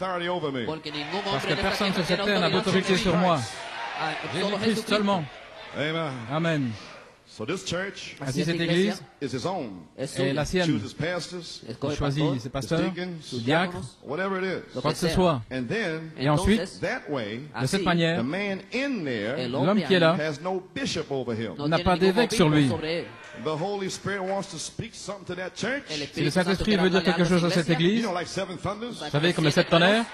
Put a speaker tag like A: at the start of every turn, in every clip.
A: authority over me.
B: Parce que personne sur cette terre n'a d'autorité sur moi. Jésus-Christ seulement.
A: Amen.
B: Amen.
A: So this church
B: Ainsi, cette église
A: is his own.
B: est la sienne.
A: Chooses pastors,
B: Il choisit ses pasteurs,
A: deacons,
B: ses diacres,
A: whatever it is.
B: quoi que ce soit.
A: And then,
B: Et ensuite,
A: that way,
B: de cette manière,
A: the man in there
B: l'homme qui est là
A: has no bishop over him.
B: n'a pas d'évêque sur lui.
A: The Holy Spirit wants to speak something to that church.
B: Si le Saint-Esprit veut dire quelque chose à cette église,
A: Like seven thunders.
B: vous savez, comme les 7 tonnerres,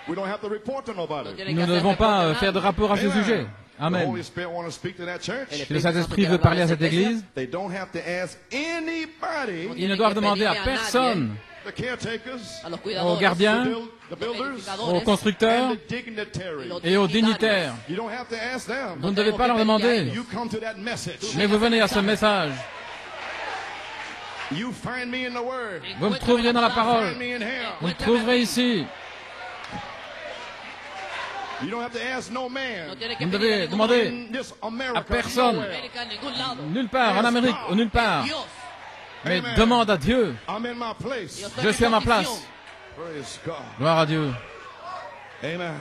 A: We don't have to report to nobody.
B: nous ne devons pas faire de rapport à ce sujet.
A: The
B: Amen.
A: Holy Spirit wants to speak to that church.
B: Si le Saint-Esprit veut parler à cette église,
A: They don't have to ask anybody,
B: ils ne doivent demander à personne,
A: the caretakers,
B: aux gardiens,
A: the builders,
B: aux constructeurs
A: and the dignitaries.
B: et aux dignitaires.
A: You don't have to ask them.
B: Vous ne devez pas leur demander,
A: You come to that message.
B: mais vous venez à ce message.
A: You find me in the Word.
B: Vous me trouverez dans la parole.
A: Find me in here.
B: Vous me trouverez ici.
A: You don't have to ask no man.
B: Vous ne devez demander
A: In this
B: à
A: America,
B: personne,
A: nowhere.
B: nulle part, en Amérique ou nulle part. Mais demande à Dieu.
A: I'm in my place.
B: Je suis à ma place.
A: Praise God.
B: Gloire à Dieu.
A: Amen.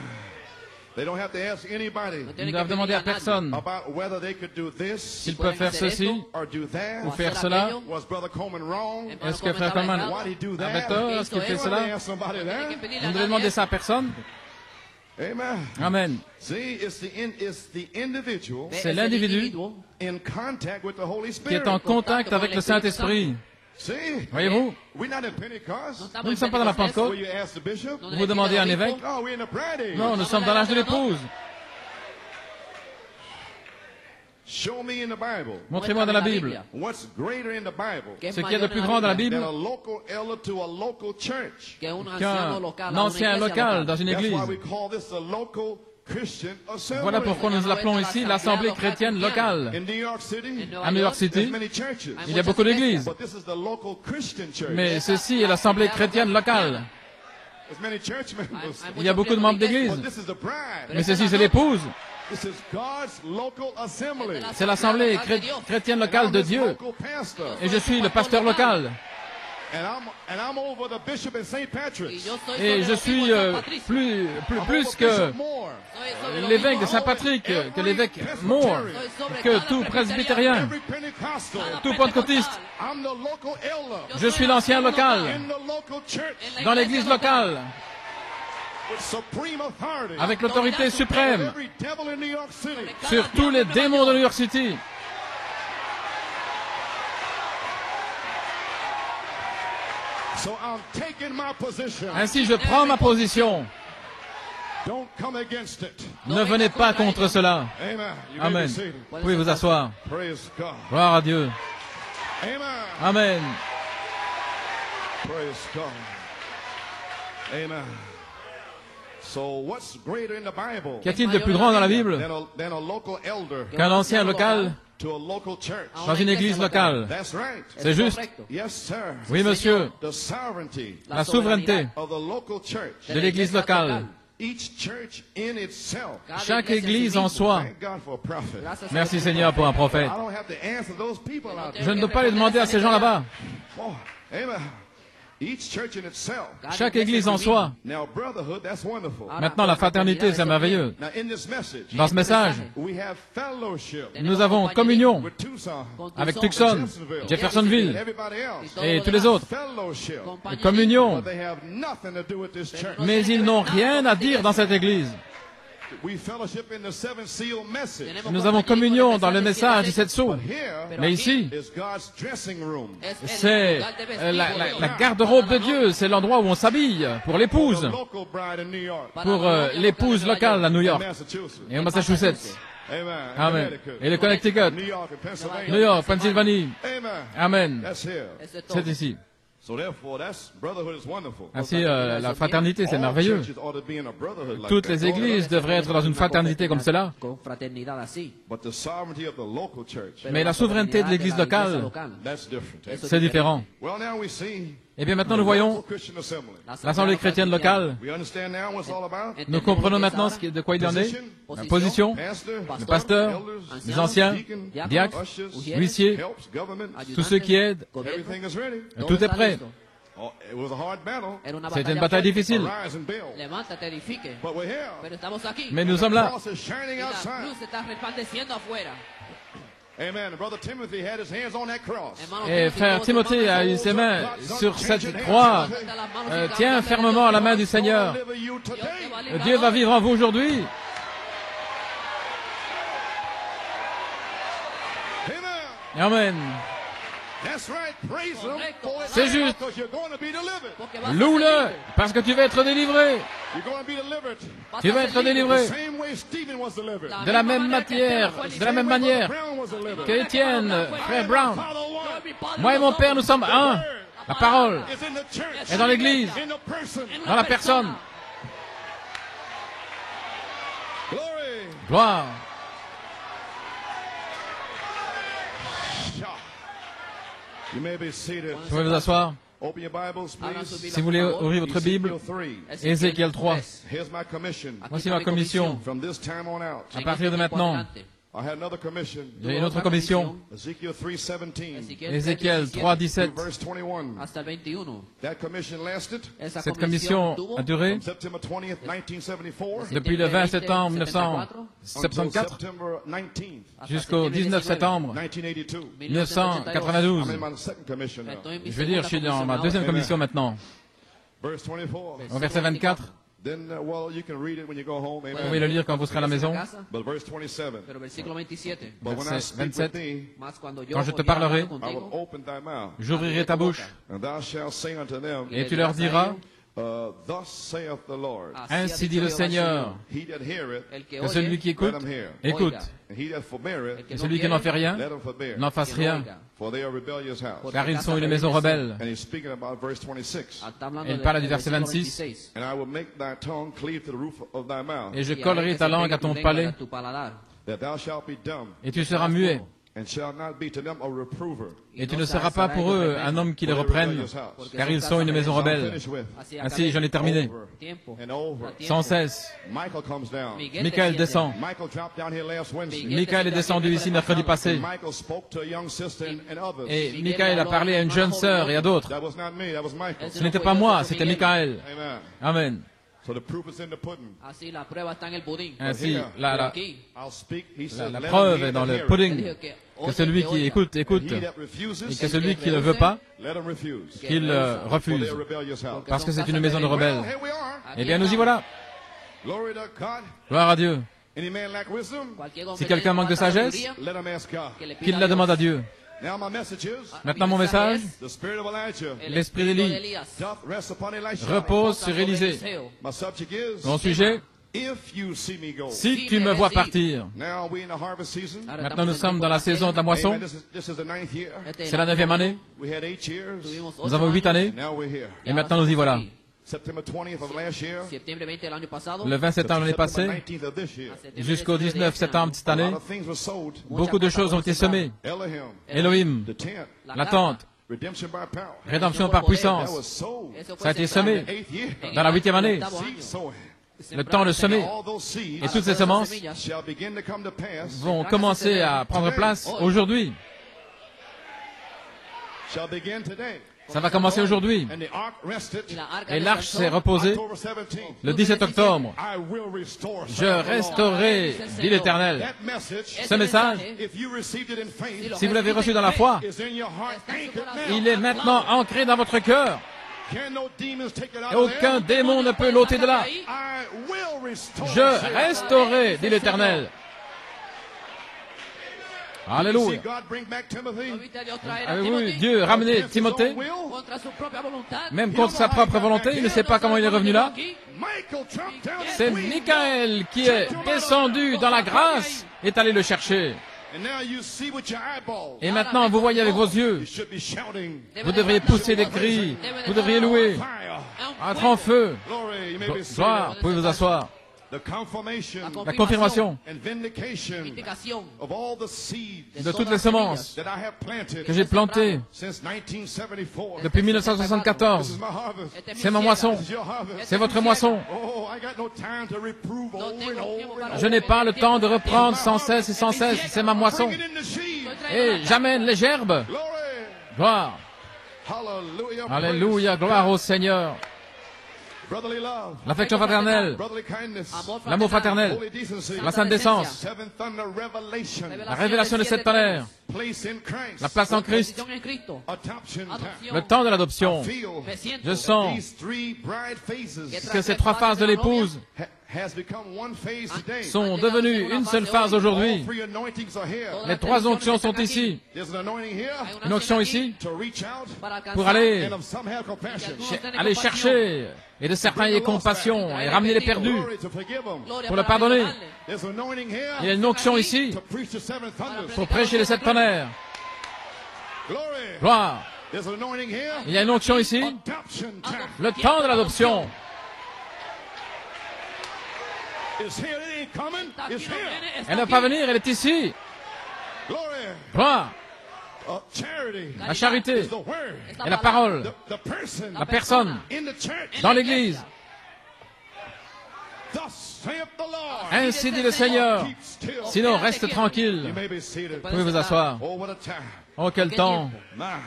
A: They don't have to ask anybody
B: Ils ne doivent demander à personne
A: about whether they could do this
B: s'ils peuvent faire ceci
A: or do that.
B: ou faire cela.
A: Was Brother Coleman wrong?
B: Est-ce que Frère Coleman
A: Why did he do
B: avait
A: that?
B: tort? Est-ce qu'il fait
A: Why
B: cela?
A: they ask somebody that?
B: Vous ne devez demander ça à personne.
A: Amen.
B: Amen.
A: See, it's the individual
B: C'est l'individu
A: in contact with the Holy
B: qui
A: Spirit.
B: est en contact avec le Saint-Esprit.
A: See,
B: Voyez-vous,
A: we're not in Pentecost.
B: nous ne sommes pas dans la Pentecôte.
A: Where you ask the bishop.
B: Vous demandez à un évêque.
A: No, we're in the bride age.
B: Non, nous sommes dans l'âge de l'épouse.
A: Show me in the Bible.
B: Montrez-moi dans la Bible
A: What's greater in the Bible
B: ce qu'il y a de plus grand dans la Bible
A: than a local elder to a local church?
B: qu'un ancien local dans une
A: That's
B: église.
A: why we call this a local Christian assembly.
B: Voilà pourquoi nous l'appelons ici l'Assemblée chrétienne locale.
A: In New York City,
B: À New York
A: there's
B: City,
A: many churches.
B: il y a beaucoup d'églises.
A: But this is the local Christian church.
B: Mais ceci est l'Assemblée chrétienne locale.
A: There's many church members.
B: Il y a beaucoup de membres d'église.
A: But this is the bride.
B: Mais ceci, c'est l'épouse.
A: This is God's local assembly.
B: C'est l'Assemblée chrétienne locale de Dieu.
A: Local pastor.
B: Et je suis le pasteur local.
A: And I'm over the bishop in St. Patrick's.
B: Et je suis plus que l'évêque de Saint-Patrick, que l'évêque Moore, que tout presbytérien,
A: Every Pentecostal.
B: tout pentecôtiste.
A: I'm the local elder
B: Je suis l'ancien local
A: in the local church
B: dans l'église locale,
A: with supreme authority
B: avec l'autorité suprême
A: every devil in New York City.
B: sur tous les démons de New York City.
A: So I'm taking my position.
B: Ainsi, je prends ma position.
A: Don't come against it.
B: Ne venez pas contre cela.
A: Amen. You may be
B: Amen.
A: seated.
B: Vous pouvez vous asseoir.
A: Praise God.
B: Gloire à Dieu.
A: Amen.
B: Amen.
A: Praise God. Amen. So what's greater in the Bible
B: Qu'y a-t-il de plus grand dans la Bible
A: than a local elder
B: qu'un ancien local
A: to a local church?
B: dans une église locale?
A: That's right.
B: C'est juste.
A: Yes, sir.
B: Oui, monsieur.
A: The sovereignty
B: La souveraineté
A: of the local church.
B: de l'église locale.
A: Each church in itself.
B: Chaque église en soi.
A: Thank God for a prophet.
B: Merci Seigneur pour un prophète.
A: I don't have to answer those people out there.
B: Je ne dois pas les demander à ces gens là-bas.
A: Oh, amen. Each church in itself.
B: Chaque église en soi.
A: Now, brotherhood, that's wonderful.
B: Maintenant, la fraternité, c'est merveilleux.
A: Now, in this message,
B: Dans ce message,
A: we have fellowship
B: nous avons communion
A: with Tucson,
B: avec Tucson, Jeffersonville
A: everybody else.
B: et tous les autres.
A: Fellowship.
B: Communion.
A: But they have nothing to do with this church.
B: Mais ils n'ont rien à dire dans cette église.
A: We fellowship in the seven seal message.
B: Nous avons communion dans le message des 7 sceaux.
A: Here
B: Mais ici,
A: is God's dressing room.
B: c'est la garde-robe de Dieu. C'est l'endroit où on s'habille pour l'épouse.
A: The local bride in New York.
B: Pour l'épouse locale à New York
A: Massachusetts.
B: et au Massachusetts.
A: Amen.
B: Amen.
A: Connecticut.
B: Et le Connecticut,
A: New York and Pennsylvania.
B: New York, Pennsylvanie.
A: Amen.
B: Amen.
A: That's here.
B: C'est ici.
A: So therefore, that's brotherhood is wonderful.
B: Ainsi, la fraternité, c'est
A: All
B: merveilleux.
A: churches ought to be in a brotherhood like
B: Toutes
A: that.
B: les églises devraient être dans une fraternité comme cela.
A: But the sovereignty of the local church,
B: Mais la souveraineté de l'église locale,
A: that's different.
B: c'est différent.
A: Well, now we see
B: Et bien maintenant, nous voyons
A: Christian assembly.
B: l'Assemblée chrétienne locale.
A: We understand now what it's all about.
B: Nous comprenons maintenant de quoi il en est. La position, le pasteur, les anciens, diacres, huissiers, tous ceux qui aident.
A: Everything is ready.
B: Tout est prêt.
C: Era una
B: C'était une
C: batalla
B: bataille
C: fuerte.
B: difficile.
A: Rise and build.
C: Levántate, edifique.
A: But we're here.
C: Pero estamos aquí.
B: Mais nous sommes là.
A: The cross is shining
C: Y la
A: outside.
C: cruz está resplandeciendo afuera.
A: Amen. Brother Timothy had his hands on that cross.
C: Hermano
B: Et frère Timothée a eu ses mains sur cette croix. Tiens fermement la main du Seigneur.
A: Deliver you today.
B: Dieu va vivre en vous aujourd'hui.
A: Amen.
B: Amen.
A: That's right. Praise him for it.
B: C'est juste.
A: Because you're going to be delivered.
C: Porque vas a
B: Loue-le,
C: salir.
B: parce que tu vas être délivré.
A: You're going to be delivered.
C: Vas
B: Tu
C: a
B: vas
C: ser
B: être
C: libre.
B: délivré.
A: The same way Stephen was delivered.
C: La
B: De la
C: misma
B: même
C: manera que
B: manière,
C: Esteban fue
B: de la même
C: libre.
B: manière
A: Brown was delivered.
B: que Étienne, frère Brown.
A: Father one
C: Yo y mi Padre
B: Moi et
C: lo
B: mon
C: somos.
B: Père, nous sommes un. La parole
A: is in the church.
B: est dans l'église,
A: In the person.
B: dans la personne.
A: Glory.
B: Gloire.
A: You may be seated.
B: Vous pouvez vous asseoir.
A: Open your Bibles,
C: Abran sus
A: please.
C: Biblias,
B: Si vous voulez
C: por favor.
B: ouvrir votre Bible,
A: Ezekiel 3.
B: Ézéchiel 3.
A: Here's my commission.
B: Voici ma commission.
A: From this time on out,
B: À partir de maintenant,
A: I had another commission.
B: il y a une autre commission.
A: Ezekiel 3:17
B: Ézéchiel 3, 17.
A: through verse 21.
C: Hasta el 21.
A: That commission lasted
C: Esa
B: Cette commission
C: tuvo
B: a duré
A: from September 20th, 1974
B: depuis le 20 septembre
A: until
B: 1974
A: September 19th,
B: jusqu'au 19 septembre
A: 1982.
B: 1992.
A: I'm in my second commission now.
B: Je veux dire, je suis dans ma deuxième commission maintenant.
A: Verse 24.
B: Au verset 24,
A: Then, well, you can read it when you go home.
B: vous
A: Amen.
B: pouvez le lire quand vous serez à la maison.
A: But verse 27.
C: Pero versículo 27.
A: But when I
B: Verset
A: speak with
B: 27.
A: thee,
C: Más cuando yo
B: Quand je te
C: podía hablar
B: parlerai,
A: I will
C: contigo,
A: open thy mouth,
B: J'ouvrirai ta bouche
A: and thou shalt say unto them,
B: et tu leur diras,
A: Thus saith the Lord,
B: ainsi dit le Seigneur,
A: he that heareth,
C: El que
B: que celui qui écoute, écoute,
A: and he that forbeareth,
B: et celui qui n'en fait rien,
A: let him forbear.
B: n'en fasse rien,
A: For they are rebellious house.
B: car ils sont une maison rebelle.
A: And he's speaking about verse 26.
C: Está hablando
B: Il
C: del
B: parle du verset
C: versículo
B: 26.
C: 26.
A: And I will make thy tongue cleave to the roof of thy mouth,
B: Et je
C: Y haré
B: collerai
C: que
B: ta
C: se
B: langue
C: pegue
B: à ton
C: tu lengua
B: palais,
C: a tu paladar.
A: that thou shalt be dumb,
B: et tu seras muet,
A: and shalt not be to them a reprover.
B: et tu ne seras pas pour eux un homme qui les reprenne, car ils sont une maison
A: I'm
B: rebelle.
A: finished with.
C: Así
B: Ainsi,
C: acabé.
B: j'en ai terminé.
A: Over
C: Tiempo.
A: and over.
C: A tiempo.
B: Sans cesse,
A: Michael comes down.
C: Miguel
B: Michael descend.
A: Michael dropped down here last Wednesday.
B: Michael est descendu ici mercredi passé,
A: Michael spoke to a young sister and others.
B: et Michael a parlé à une jeune sœur et à d'autres.
A: That was not me, that was Michael.
B: Ce n'était pas moi, c'était Michael.
A: Amen.
B: Amen.
A: So the proof is in the pudding.
C: Así la prueba está en el budín.
B: Ainsi,
A: Here,
C: Aquí,
A: I'll speak. He said,
B: la
A: let him
B: preuve
A: hear
B: est dans
A: that
B: le
A: heareth.
C: él
B: pudding,
C: dijo que
B: que
C: oye,
B: celui
C: que
B: qui
C: oiga.
B: écoute,
A: He
B: écoute,
A: that
B: et
A: refuses,
B: que celui qui ne veut pas,
A: let him refuse.
B: qu'il
A: For
B: refuse,
A: they are rebellious house.
B: parce que c'est une maison de
A: Well,
B: rebelles.
A: here we are.
B: Eh bien, nous y voilà.
A: Glory to God.
B: Gloire à Dieu.
A: Any man lack wisdom?
C: Cualquier hombre
B: Si
C: que
B: quelqu'un
C: tenga
B: manque de
C: falta
B: sagesse,
C: sabiduría,
A: Let him ask God.
C: que le pida
B: Qu'il
C: a
B: la
C: Dios.
B: demande à Dieu.
A: Now my message is,
B: Maintenant, mon
C: mensaje
B: message,
A: the spirit of Elijah
C: el
B: l'esprit
C: espíritu
B: d'Élie
C: de Elías
A: doth rest upon Elisha.
B: repose sur
C: sobre
B: Élisée.
C: Eliseo.
A: My subject is,
B: Mon sujet,
A: if you see me go.
B: si tu me vois partir.
A: Now we in the harvest season.
C: Ahora
B: Maintenant, nous
C: estamos en
B: sommes dans la
C: tiempo de
B: saison de la
C: siembra.
B: moisson.
A: Amen. This is the 9th year.
C: Este es
B: C'est la
C: el
B: 9e année.
A: We had 8 years.
C: Tuvimos
B: Nous
C: 8
B: avons 8 années.
A: Now we're here.
B: Et maintenant, nous y voilà.
A: September 20th of last year.
C: Septiembre 20 del año pasado.
B: Le 20 septembre l'année
A: September
B: passée,
A: 19th of this year.
C: a septiembre
B: jusqu'au
C: 19 de
B: 19
C: este
B: septembre de
C: año.
B: cette
A: A
B: année,
A: lot of things were sowed.
B: beaucoup de choses ont été semées.
A: Elohim,
B: Elohim,
A: the tent,
B: la tente,
A: redemption by power.
B: rédemption par
A: That
B: puissance,
A: was sowed.
C: Eso fue
B: ça a été
C: sembrado
B: semé
A: 8th year.
C: en
B: dans la
C: el
B: 8e année.
C: octavo año.
A: Seed sowing.
B: Le temps de semer.
A: All those
B: Et
A: seeds
B: toutes ces semences
A: shall begin to come to pass.
B: vont commencer à prendre place aujourd'hui.
A: Shall begin today.
B: Ça va commencer aujourd'hui.
A: And the ark rested
C: Y la arca
B: Et l'arche
C: descansó
B: s'est reposée
A: October 17th.
B: le 17 octobre.
A: I will restore.
B: Je restaurerai, dit l'Éternel.
A: That message,
B: Ce message,
A: if you received it in faith,
B: si vous l'avez reçu dans la foi,
A: is in your heart anchored now.
B: il est maintenant ancré dans votre cœur.
A: Can no demons take it out
B: Et
A: of
B: aucun
A: there?
B: démon ne peut l'ôter de là.
A: I will restore.
B: Je restaurerai, dit l'Éternel.
A: See
B: Alléluia.
A: God bring back Timothy.
C: ¿Viste a Dios traer a
B: Avez-vous vu
C: Timothy
B: Dieu ramener
A: against his
B: Timothée,
A: own will?
C: contra su propia voluntad?
B: même contre sa propre volonté? Il ne sait pas comment il est revenu là.
A: Michael jumped down
B: C'est
A: and flee.
B: Michaël qui est descendu dans la grâce et est allé le chercher.
A: And now you see with your eyeballs.
B: Et maintenant, vous voyez avec vos yeux.
A: You should be shouting.
B: Vous devriez pousser des cris. Vous devriez louer.
A: Fire.
B: Être en feu.
A: Glory. You may be seated.
B: Gloire. Vous pouvez vous asseoir.
A: The confirmation
B: La confirmation
A: and vindication
C: Vindicación
A: of all the seeds
B: de toutes les semences
A: that I have planted
B: que j'ai plantées
A: since 1974.
B: depuis
A: This
B: 1974.
A: is my harvest.
C: Este es mi
B: C'est ma
C: siembra.
B: moisson.
A: This is your harvest.
B: C'est votre moisson.
A: Oh, I got no time to reprove over and over and
B: Je n'ai pas le temps de reprendre sans cesse et sans cesse. C'est ma moisson.
A: Bring it in the sheaves.
B: Et j'amène les gerbes.
A: Glory.
B: Gloire.
A: Hallelujah.
B: Alléluia, gloire au Seigneur.
A: Brotherly love.
B: L'affection fraternelle,
A: Brotherly kindness.
B: l'amour fraternel,
A: Holy decency.
B: la sainte décence,
A: Seventh thunder revelation.
B: la révélation de cette tonnerre,
A: Place in Christ.
B: la place en Christ,
C: Posición en Cristo.
A: Adoption time.
B: le temps de l'adoption.
A: Feel
C: Me siento
B: Je sens
A: these three bride phases
B: que ces trois phases de l'épouse
A: has become one phase today.
B: sont devenues une seule phase aujourd'hui.
A: All three anointings are here.
B: Les trois onctions sont ici.
A: There's an anointing here
B: Une onction ici
A: to reach out
B: pour aller,
A: and of some have compassion.
B: aller chercher, et de certains ayez compassion, et ramener les perdus
A: Glory to forgive them.
B: pour le pardonner.
A: There's an anointing
B: Il y a
A: here
B: une onction ici
A: to preach the seventh thunders.
B: pour prêcher les sept tonnerres.
A: Glory.
B: Gloire.
A: There's an anointing here.
B: Il y a une onction ici,
A: Adoption time
B: le temps de l'adoption.
A: is here. It ain't coming. It's here.
B: Elle ne va pas venir, elle est ici.
A: Glory.
B: Gloire.
A: Charity
B: La charité
A: is the word.
B: et la parole,
A: The person
B: la personne
A: in the church.
B: dans l'Église.
A: Thus saith the Lord.
B: Ainsi dit le Seigneur.
A: Keep still.
B: Sinon, reste tranquille.
A: You may be seated.
B: Vous pouvez vous asseoir.
A: Oh, what a time.
B: Oh, quel temps.
A: My,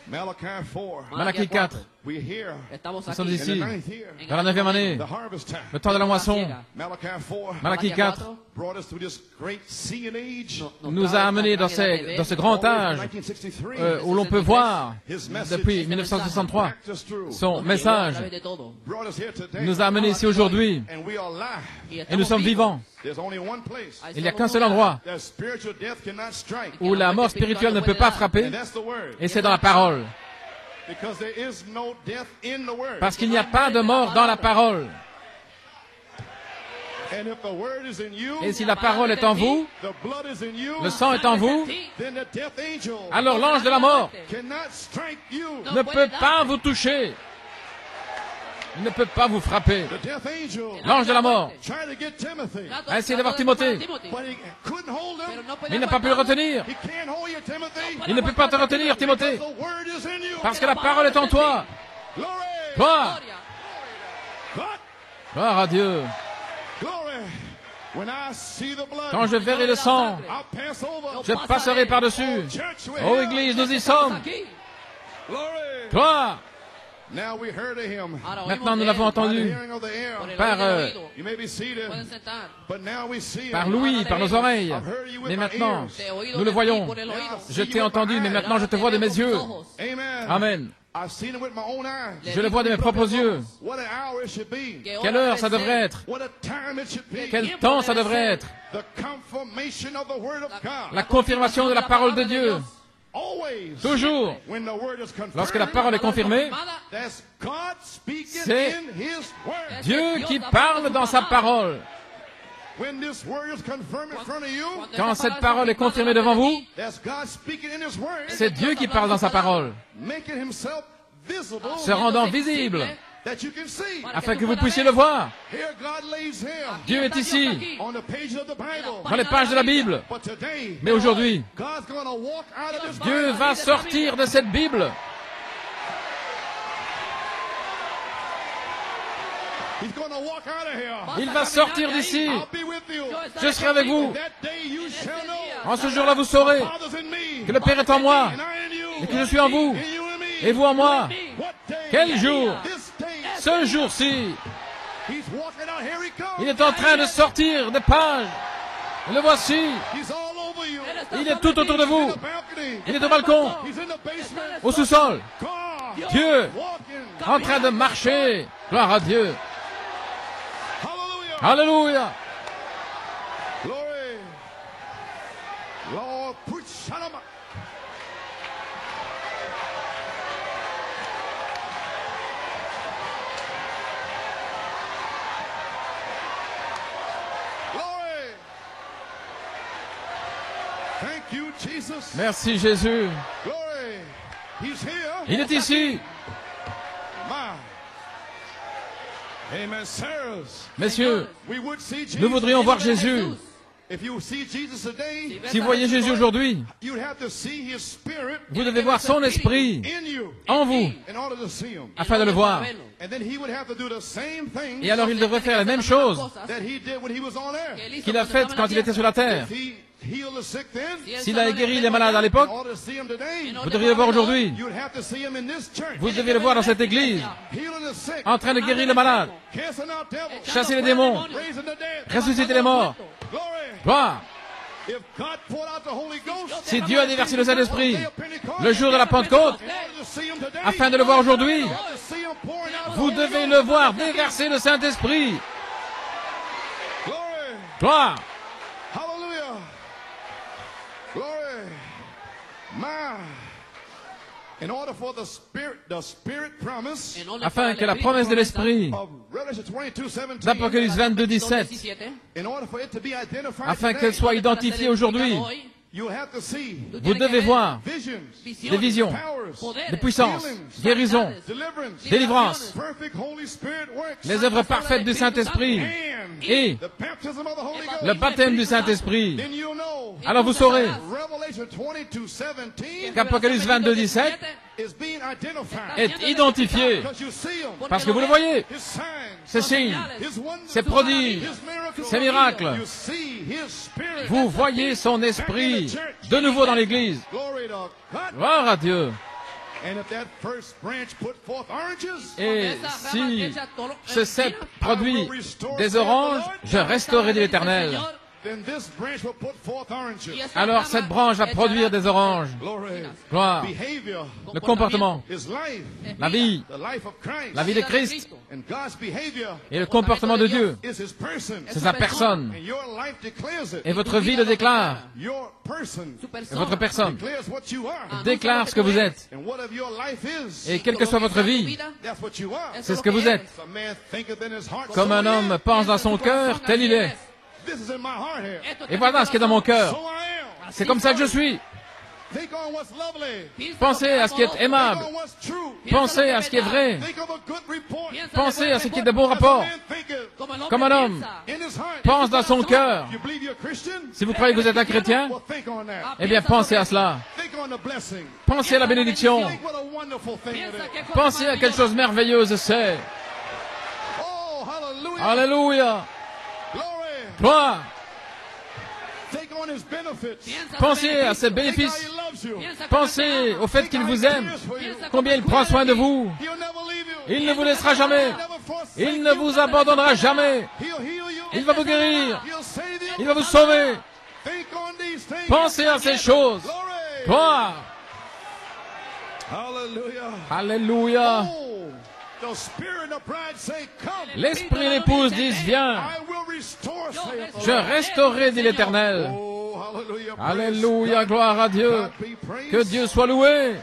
A: Malachi 4.
B: Malachie 4.
A: We're here
C: Estamos
B: Nous sommes
C: aquí.
A: in
B: ici,
A: the ninth year.
B: dans la 9e année,
A: The harvest time.
B: le temps de la moisson.
A: Malachi 4
B: Malachie 4
A: brought us through this great sea and age.
B: nous a amenés dans ce grand âge
A: 1963.
B: où l'on peut voir,
A: His message
B: depuis 1963,
A: backed us through.
B: son message
C: De todo.
A: Brought us here today.
B: nous a amenés ici aujourd'hui.
A: And we are alive.
C: Y
B: Et
C: estamos
B: nous sommes
C: vivos.
B: vivants.
A: There's only one place
B: Il n'y a qu'un seul endroit
A: that spiritual death cannot strike.
B: où la mort spirituelle ne peut pas frapper,
A: And that's the word.
B: et c'est dans la parole.
A: Because there is no death in the word.
B: Parce qu'il n'y a pas de mort dans la parole.
A: And if the word is in you,
B: Et si la parole est en vous,
A: the blood is in you,
B: le sang est en vous,
A: then the death angel
B: alors l'ange de la mort
A: cannot strike you.
B: ne peut pas vous toucher. Il ne peut pas vous frapper.
A: The death angel
B: L'ange de la mort
A: tried to get Timothy,
B: a essayé d'avoir Timothée,
A: but he couldn't hold him.
B: mais il n'a pas pu le retenir.
A: He can't hold you, Timothy.
B: Il ne peut pas te retenir, Timothée,
A: The word is in you.
B: parce que la parole est en toi.
A: Glory.
B: Gloire,
A: God.
B: gloire à Dieu.
A: Glory. When I see the blood,
B: Quand je verrai le sang,
A: I'll pass over.
B: je passerai par-dessus.
A: Church, we're
B: Ô
A: here.
B: Église, nous y sommes.
A: Glory.
B: Gloire.
A: Now we heard of him.
B: Maintenant, nous l'avons
A: By the
B: entendu
A: hearing of the air.
B: par,
A: You may be seated.
C: Pueden sentar.
A: But now we see him.
B: par l'ouïe, par nos oreilles. Mais maintenant,
C: Te he oído
B: nous le
C: de ti
B: voyons.
C: por el oído.
B: Je t'ai entendu, mais maintenant je te vois de mes yeux.
A: Amen.
B: Amen.
A: I've seen him with my own eyes.
B: Je le vois de mes propres yeux.
A: What an hour it should be.
B: Quelle heure ça devrait être?
A: What a time it should be.
B: Quel temps ça devrait être?
A: The confirmation of the word of God.
B: La confirmation de la parole de Dieu.
A: Always.
B: Toujours,
A: When the word is confirmed.
B: lorsque la parole est confirmée,
A: That's God speaking
B: c'est
A: in His word.
B: Dieu qui parle dans sa parole.
A: When this word is confirmed in front of you,
B: Quand cette parole est confirmée devant vous,
A: that's God speaking in His word.
B: c'est Dieu qui parle dans sa parole,
A: Making Himself visible
B: se rendant visible,
A: that you can see.
B: afin que vous puissiez le voir.
A: Here God lays here
B: Dieu est ici,
A: on the pages of the Bible.
B: dans les pages de la Bible.
A: But today,
B: Mais aujourd'hui,
A: God's going to walk out of this
B: Dieu
A: Bible.
B: va sortir de cette Bible.
A: He's going to walk out of here.
B: Il va sortir d'ici.
A: I'll be with you.
B: Je serai avec vous.
A: That day you shall know.
B: En ce jour-là, vous saurez
A: Father's in me.
B: que le Père est en moi
A: And I in you.
B: et que je suis en vous
A: And you in me.
B: et vous en moi.
A: What day?
B: Quel jour?
A: This day.
B: Ce jour-ci,
A: He's walking out. Here he comes.
B: il est en train de sortir des pages. Le voici.
A: He's all over you.
B: Il est tout autour de
A: In
B: vous.
A: the balcony.
B: Il est au balcon,
A: He's in the basement.
B: au sous-sol,
A: God.
B: Dieu
A: Walking.
B: en train de marcher. Gloire à Dieu.
A: Hallelujah.
B: Alléluia.
A: Glory. Lord, put Shalom. Glory. Thank you, Jesus.
B: Merci Jésus.
A: Glory. He's here.
B: Il est ici.
A: My. Amen. Sirs,
B: Messieurs,
A: we would see Jesus.
B: nous voudrions voir Jésus.
A: If you see Jesus today,
B: Si vous voyez Jésus aujourd'hui,
A: you'd have to see His Spirit
B: vous devez voir son esprit
A: in you
B: en vous
A: in order to see Him.
B: afin de le voir.
A: And then He would have to do the same thing
B: Et alors il devrait faire la même chose
A: that He did when He was on earth.
B: qu'il a faite quand il était sur la terre.
A: If He healed the sick then,
B: S'il a guéri les malades à l'époque,
A: in order to see him today,
B: vous devriez le voir aujourd'hui.
A: you'd have to see him in this church,
B: Vous devez le voir dans cette église,
A: healing the sick,
B: en train de guérir les malades,
A: casting out devils,
B: chasser les démons,
A: raising the dead.
B: ressusciter les morts.
A: Glory.
B: Gloire!
A: If God poured out the Holy Ghost,
B: Si Dieu a déversé le Saint-Esprit le jour de la Pentecôte, afin de le voir aujourd'hui, vous devez le voir déverser le Saint-Esprit. Gloire!
A: Hallelujah. Glory. In order for the Spirit promise
B: Afin que la promesse de l'Esprit
A: of Revelation 22:17,
B: d'Apocalypse 22, 17,
A: in order for it to be identified
B: afin
A: today,
B: qu'elle soit identifiée aujourd'hui,
A: you have to see
B: vous devez voir
A: visions,
B: des visions,
A: powers,
B: de puissance, guérison,
A: deliverance,
B: délivrance,
A: perfect Holy Spirit works,
B: les œuvres parfaites du Saint-Esprit
A: and
B: et
A: the baptism of the Holy Ghost.
B: le baptême du Saint-Esprit.
A: Then you'll know
B: Alors vous saurez
A: Revelation 22:17
B: qu'Apocalypse 22, 17
A: is being identified
B: est identifié
A: because you see him,
B: parce que vous le voyez,
A: his signs,
B: ses signes,
A: his wonders,
B: ses prodiges,
A: his miracles.
B: ses miracles.
A: You see his spirit.
B: Vous voyez son esprit de nouveau dans l'Église.
A: Glory to God.
B: Gloire à Dieu.
A: And if that first branch put forth oranges,
B: Et si ce cep produit des oranges, je resterai dit l'Éternel.
A: then this branch will put forth oranges.
B: Alors cette branche va produire des oranges.
A: Glory.
B: Gloire.
A: Behavior
B: Le comportement,
A: is life.
B: la vie,
A: The life of Christ.
B: la vie de Christ
A: And God's behavior
B: et le comportement de Dieu,
A: is his person.
B: c'est sa personne.
A: And your life declares it.
B: Et votre vie le déclare.
A: Your person
B: Et votre personne
A: declares what you are.
B: déclare ce que vous êtes.
A: And whatever your life is,
B: Et quelle que soit votre vie,
A: that's what you are.
B: c'est ce que vous êtes.
A: As a man thinketh in his heart,
B: Comme
A: so
B: un
A: he
B: homme
A: is.
B: pense dans son cœur, tel il est.
A: This is in my heart here.
B: Et voilà ce qui est dans mon
A: So
B: cœur.
A: I am.
B: C'est comme ça que je suis.
A: Think on what's lovely.
B: Pensez à ce qui est aimable.
A: Think on what's true.
B: Pensez à ce qui est vrai.
A: Think of a good report.
B: Pensez à ce qui est de bons rapports.
A: As a man thinketh
B: Comme un homme
A: in his heart.
B: pense dans son cœur.
A: You believe you're a Christian?
B: Si vous croyez que vous êtes un chrétien,
A: Well, think on that.
B: eh bien pensez à cela.
A: Think on the blessing.
B: Pensez à la bénédiction.
A: Think what a wonderful thing it is.
B: Pensez à quelle chose merveilleuse c'est.
A: Oh, hallelujah.
B: Alléluia.
A: Glory.
B: Gloire.
A: Think on his benefits.
B: Pensez à ses
A: Think
B: bénéfices.
A: how he loves you.
B: Pensez au fait
A: Think
B: qu'il
A: how
B: vous
A: he
B: aime.
A: cares for you.
B: Combien il prend soin de vous.
A: He'll never leave you.
B: Il ne vous laissera jamais.
A: He'll never forsake
B: Il ne
A: you.
B: vous abandonnera jamais.
A: He'll heal you.
B: Il va vous guérir.
A: He'll save you.
B: Il va vous sauver.
A: Think on these things.
B: Pensez à ces choses.
A: Glory.
B: Gloire.
A: Hallelujah.
B: Alléluia.
A: Oh, the spirit and the bride say, come.
B: L'esprit et l'épouse disent, viens.
A: I will restore, saith the
B: Je
A: Lord.
B: resterai, dit l'Éternel.
A: Oh, hallelujah. Praise
B: Alléluia,
A: God.
B: gloire à Dieu.
A: God be praised.
B: Que Dieu soit loué.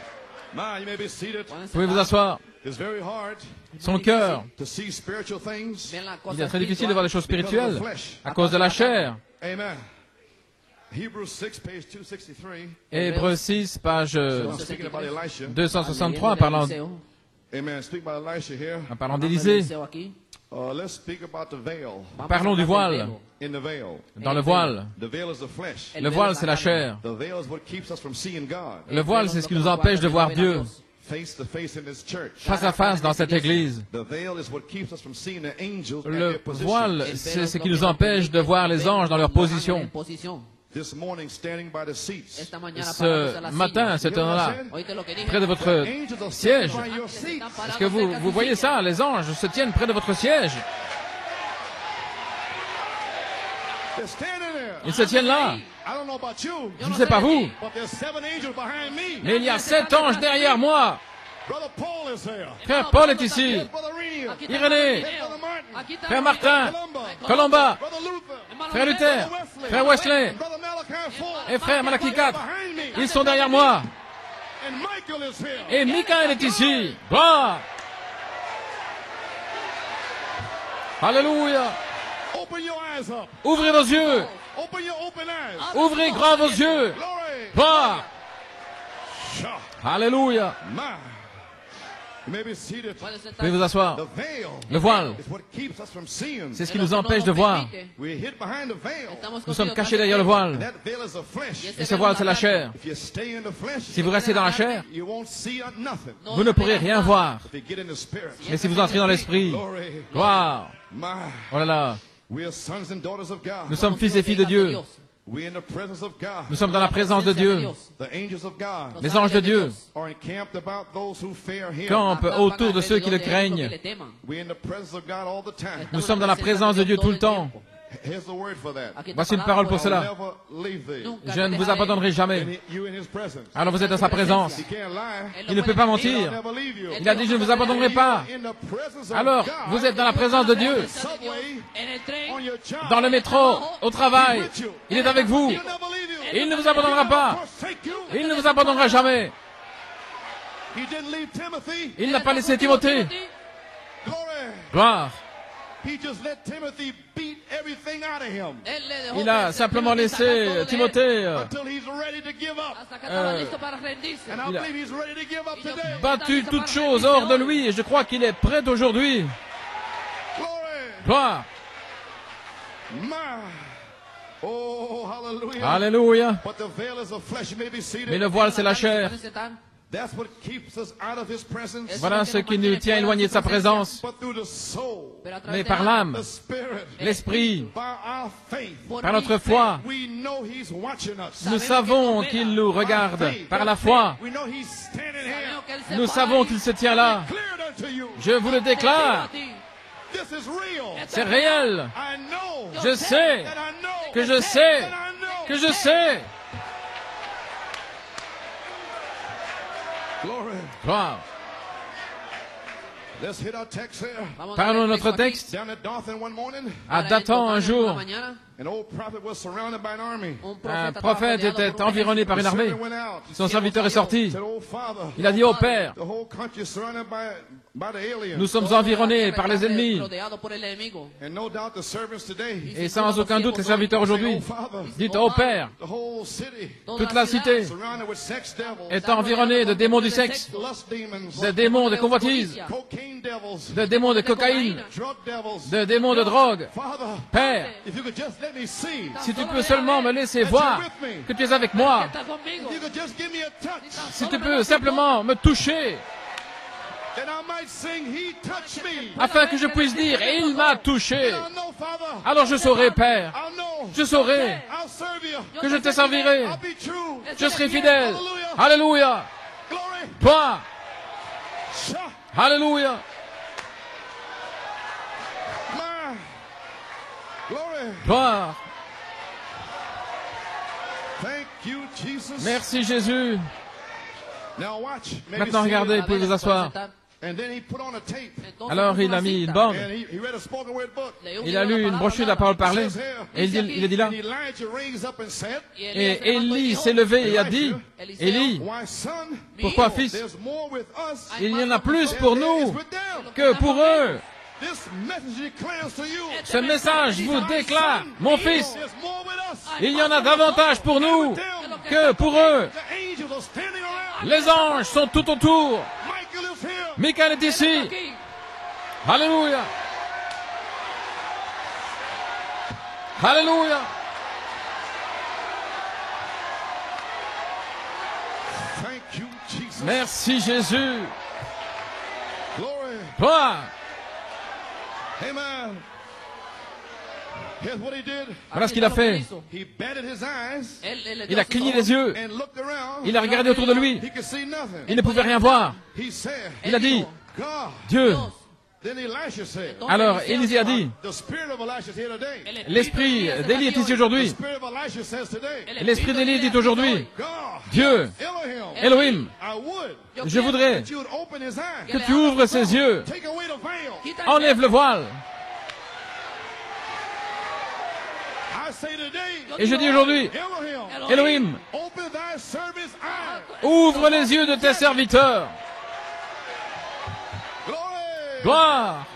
A: Man, you may be seated.
B: Vous pouvez vous asseoir.
A: It's very hard
B: Son cœur,
A: to see spiritual things
B: il est très difficile de voir les choses spirituelles à cause de la chair.
A: Amen. Hebrews 6, page 263.
B: Hébreux 6, page
A: I'm speaking about Elisha.
B: 263, parlant
A: Amen. Speak about Elisha here.
B: d'Élisée.
A: Let's speak about the veil.
B: Parlons du voile.
A: In the veil.
B: Dans le voile,
A: The veil is the flesh.
B: le voile c'est la chair.
A: The veil is what keeps us from seeing God
B: Le voile c'est ce qui nous empêche de voir Dieu
A: face to face in this church.
B: face à face dans cette église.
A: The veil is what keeps us from seeing the angels at
B: Le
A: their position.
B: voile c'est ce qui nous empêche de voir les anges dans leur position.
A: This morning, standing by the seats.
B: Ce matin, cette heure-là, près de votre siège,
A: By your seats.
B: est-ce que vous voyez ça? Les anges se tiennent près de votre siège.
A: They're standing there.
B: Ils se tiennent là.
A: I don't know about you,
B: Je ne sais pas vous,
A: but there's 7 angels behind me.
B: mais il y a 7 anges derrière moi.
A: Brother Paul is there.
B: Frère Paul est ici.
A: Brother Renier.
B: Irénée,
A: Brother Martin.
B: frère Martin,
A: Columba.
B: Colomba,
A: Brother Luther.
B: frère Luther, frère Wesley
A: Brother Malachi IV.
B: et frère Malachi 4.
A: Behind me.
B: Ils sont derrière moi.
A: And Michael is here.
B: Et Michael est ici. Gloire. Alléluia.
A: Open your eyes up.
B: Ouvrez vos yeux.
A: Open your open eyes.
B: Ouvrez grand vos yeux.
A: Glory.
B: Gloire.
A: Sha.
B: Alléluia.
A: My. You may be seated.
B: Vous pouvez vous asseoir.
A: The veil
B: Le voile,
A: is what keeps us from seeing.
B: c'est ce qui nous empêche de voir.
A: We're hid behind the veil.
B: Nous sommes cachés derrière le voile.
A: That veil is the flesh.
B: Et ce voile, c'est la chair.
A: If you stay in the flesh,
B: Si vous restez dans la chair,
A: you won't see nothing.
B: vous ne pourrez rien voir.
A: If you get in the spirit.
B: Mais si vous entrez dans l'esprit,
A: Glory.
B: gloire.
A: My.
B: Oh là là,
A: We are sons and daughters of God.
B: nous sommes fils et filles de Dieu.
A: We're in the presence of God.
B: Nous sommes dans la présence de Dieu.
A: The angels of God
B: Les anges de Dieu
A: are encamped about those who fear Him.
B: campent autour de ceux qui le craignent.
A: We're in the presence of God all the time.
B: Nous sommes dans la présence de Dieu tout le temps.
A: Here's the word for that.
B: Voici une parole pour
A: I'll
B: cela.
A: never leave thee.
B: Je ne vous abandonnerai jamais.
A: And you in His presence.
B: Alors vous êtes dans sa présence.
A: He can't lie.
B: Il ne peut pas
A: I'll
B: mentir.
A: never leave you.
B: Il a dit, je ne vous abandonnerai pas.
A: In the presence of
B: Alors,
A: God,
B: vous êtes dans la présence de Dieu.
A: subway, on your job,
B: Dans le métro, au travail. Il est avec vous.
A: He'll never leave you.
B: Il ne vous abandonnera pas.
A: Forsake you.
B: Il ne vous abandonnera jamais.
A: He didn't leave Timothy.
B: Il n'a pas laissé Timothée.
A: Glory.
B: Gloire.
A: He just let Timothy beat everything out of him
B: Il a simplement laissé Timothée
A: until he's ready to give up. And I
B: il a-
A: believe he's ready to give up today.
B: battu toutes choses hors de lui et je crois qu'il est prêt aujourd'hui.
A: Glory.
B: Gloire.
A: My. Oh, hallelujah.
B: Alléluia.
A: But the veil is of flesh. You may be seated.
B: Mais le voile, c'est la chair.
A: That's what keeps us out of his presence.
B: Voilà ce qui nous tient éloignés de sa présence.
A: But through the soul,
B: Mais par l'âme,
A: the spirit,
B: l'esprit,
A: by our faith,
B: par notre foi,
A: we know he's watching us.
B: nous savons qu'il nous regarde. Par la foi,
A: We know he's standing here.
B: nous savons qu'il se tient là.
A: Cleared unto you.
B: Je vous le déclare.
A: This is real.
B: C'est réel.
A: I know.
B: Je sais
A: That I know.
B: que je sais
A: That I know.
B: que je sais.
A: Glory.
B: Gloire.
A: Let's hit our text here.
B: Parlons de notre texte.
A: Down at Dothan one morning,
B: À Dathan, un jour,
A: an old prophet was surrounded by an army.
B: un prophète était environné par une armée.
A: Servant went out.
B: Son serviteur est sorti.
A: Said, "Oh, Father,
B: Il a dit, ô Père,
A: the whole country is surrounded by the aliens."
B: nous sommes environnés par les ennemis.
A: And no doubt the servants today
B: Et sans aucun doute, les serviteurs aujourd'hui, dites, ô Père,
A: the whole city
B: toute la cité
A: surrounded with sex devils,
B: est environnée de démons du sexe,
A: lust demons,
B: de démons de convoitise,
A: cocaine devils,
B: de démons de cocaïne,
A: drug devils.
B: de démons de drogue.
A: Father,
B: Père,
A: if you could just let me see,
B: si tu peux seulement me laisser voir que tu es avec moi,
A: if you could just give me a touch,
B: si tu peux simplement me toucher,
A: that I might sing, He touched me.
B: afin que je puisse dire, il m'a touché,
A: I'll know, Father.
B: alors je saurai, Père,
A: I'll know.
B: je saurai
A: I'll serve you.
B: que je te servirai,
A: I'll be true.
B: je serai fidèle. Alléluia,
A: Glory.
B: gloire,
A: Sha.
B: alléluia,
A: My. Glory.
B: gloire.
A: Thank you, Jesus.
B: Merci Jésus.
A: Now watch. Maybe
B: Maintenant
A: see it.
B: regardez, vous pouvez vous asseoir.
A: And then he put on a tape.
B: Alors il a mis une bande,
A: And he read a spoken word book.
B: il a lu une brochure de la parole parlée, et il a dit là,
A: And Elijah raised up and said,
B: et Élie s'est levé et a dit, Élie,
A: Why, son?
B: pourquoi fils,
A: There's more with us
B: il y en a plus pour
A: than there is
B: nous
A: with them.
B: que pour eux.
A: This message declares to you.
B: Ce message vous déclare, mon fils,
A: There's more with us.
B: il y en a davantage pour nous que pour eux.
A: The angels are standing around.
B: Les anges sont tout autour.
A: Michael is here.
B: Michael est ici. Alléluia. Alléluia.
A: Thank you, Jesus.
B: Merci Jésus.
A: Glory.
B: Gloire.
A: Amen. Here's what he did.
B: Voilà ce qu'il a fait.
A: He batted his eyes
B: Il a cligné les yeux.
A: and looked around.
B: Il a regardé autour de lui.
A: He could see nothing.
B: Il ne pouvait rien voir.
A: He said,
B: Il a dit,
A: God.
B: Dieu.
A: Then Elisha said,
B: Alors Élisée a dit,
A: the spirit of Elisha is here today.
B: l'esprit d'Élie est ici aujourd'hui.
A: The spirit of Elisha says today,
B: L'esprit d'Élie dit aujourd'hui,
A: God,
B: Dieu,
A: Elohim,
B: Elohim,
A: I would
B: je voudrais
A: that you would open his eyes,
B: que tu ouvres ses yeux,
A: take away the veil.
B: enlève le voile.
A: I say today,
B: Et je dis aujourd'hui,
A: Elohim,
B: Elohim,
A: open thy servant's eyes.
B: ouvre les yeux de tes serviteurs.
A: Glory.
B: Gloire.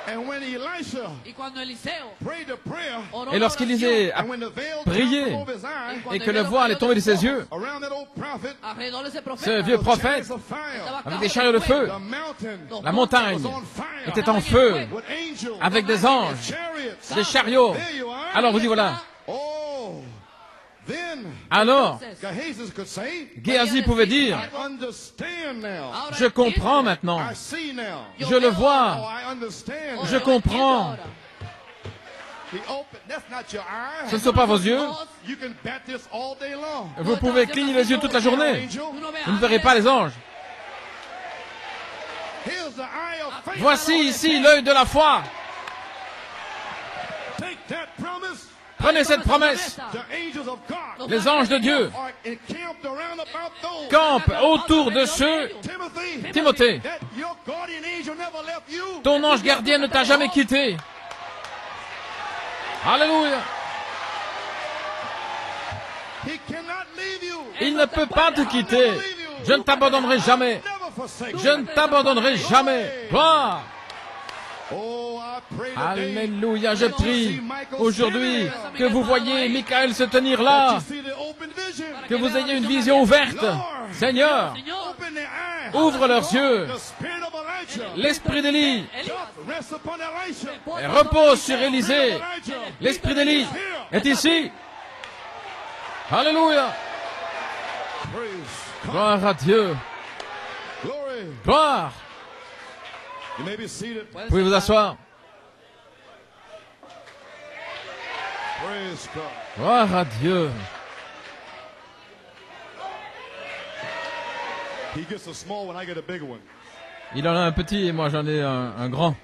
A: And when Elisha
C: Y cuando Eliseo
A: prayed the prayer,
C: oró
B: Et
C: la
B: lorsqu'Élisée a
A: and when the veil
B: prié
A: dropped over his eyes,
B: et que le voile est tombé de ses yeux,
A: around that old prophet,
C: alrededor de ese
B: ce
C: profeta,
B: vieux
A: the
B: prophète,
A: chariots of fire,
B: avec des chariots de feu,
A: the mountain
B: la montagne
A: was on fire,
B: était en feu,
A: with angels,
B: avec des anges,
A: chariots.
B: des chariots.
A: There you are.
B: Alors vous y voilà.
A: Oh, then
B: Alors,
A: Gehazi could say,
B: Géasi pouvait dire,
A: I understand now.
C: ahora
B: je comprends
C: entiendo.
B: maintenant,
A: I see now.
B: je le
A: Oh,
B: vois,
A: I understand.
B: je
A: now.
B: comprends. Ce ne sont pas vos yeux. Vous pouvez cligner les yeux toute la journée. Vous ne verrez pas les anges. Voici ici l'œil de la foi. Prenez cette promesse. Les anges de Dieu campent autour de ceux. Timothée, ton ange gardien ne t'a jamais quitté. Alléluia. Il ne peut pas te quitter. Je ne t'abandonnerai jamais. Je ne t'abandonnerai jamais. Gloire. Alléluia, je prie aujourd'hui que vous voyez Michael se tenir là, que vous ayez une vision ouverte. Seigneur, ouvre leurs yeux. L'esprit d'Élie repose sur Élisée. L'esprit d'Élie est ici. Alléluia. Gloire à Dieu. Gloire. Vous pouvez vous asseoir. Gloire à Dieu. Il en a un petit et moi j'en ai un grand.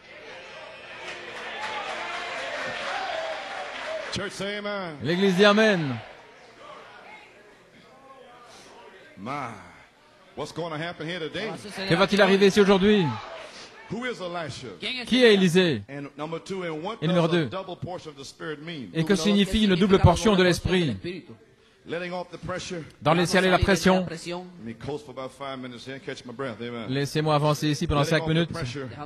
B: L'église dit Amen. Que va-t-il arriver ici aujourd'hui? Qui est Élisée? Et numéro 2. Et que signifie une double portion de l'esprit? Dans les ciels et la pression. Laissez-moi avancer ici pendant 5 minutes.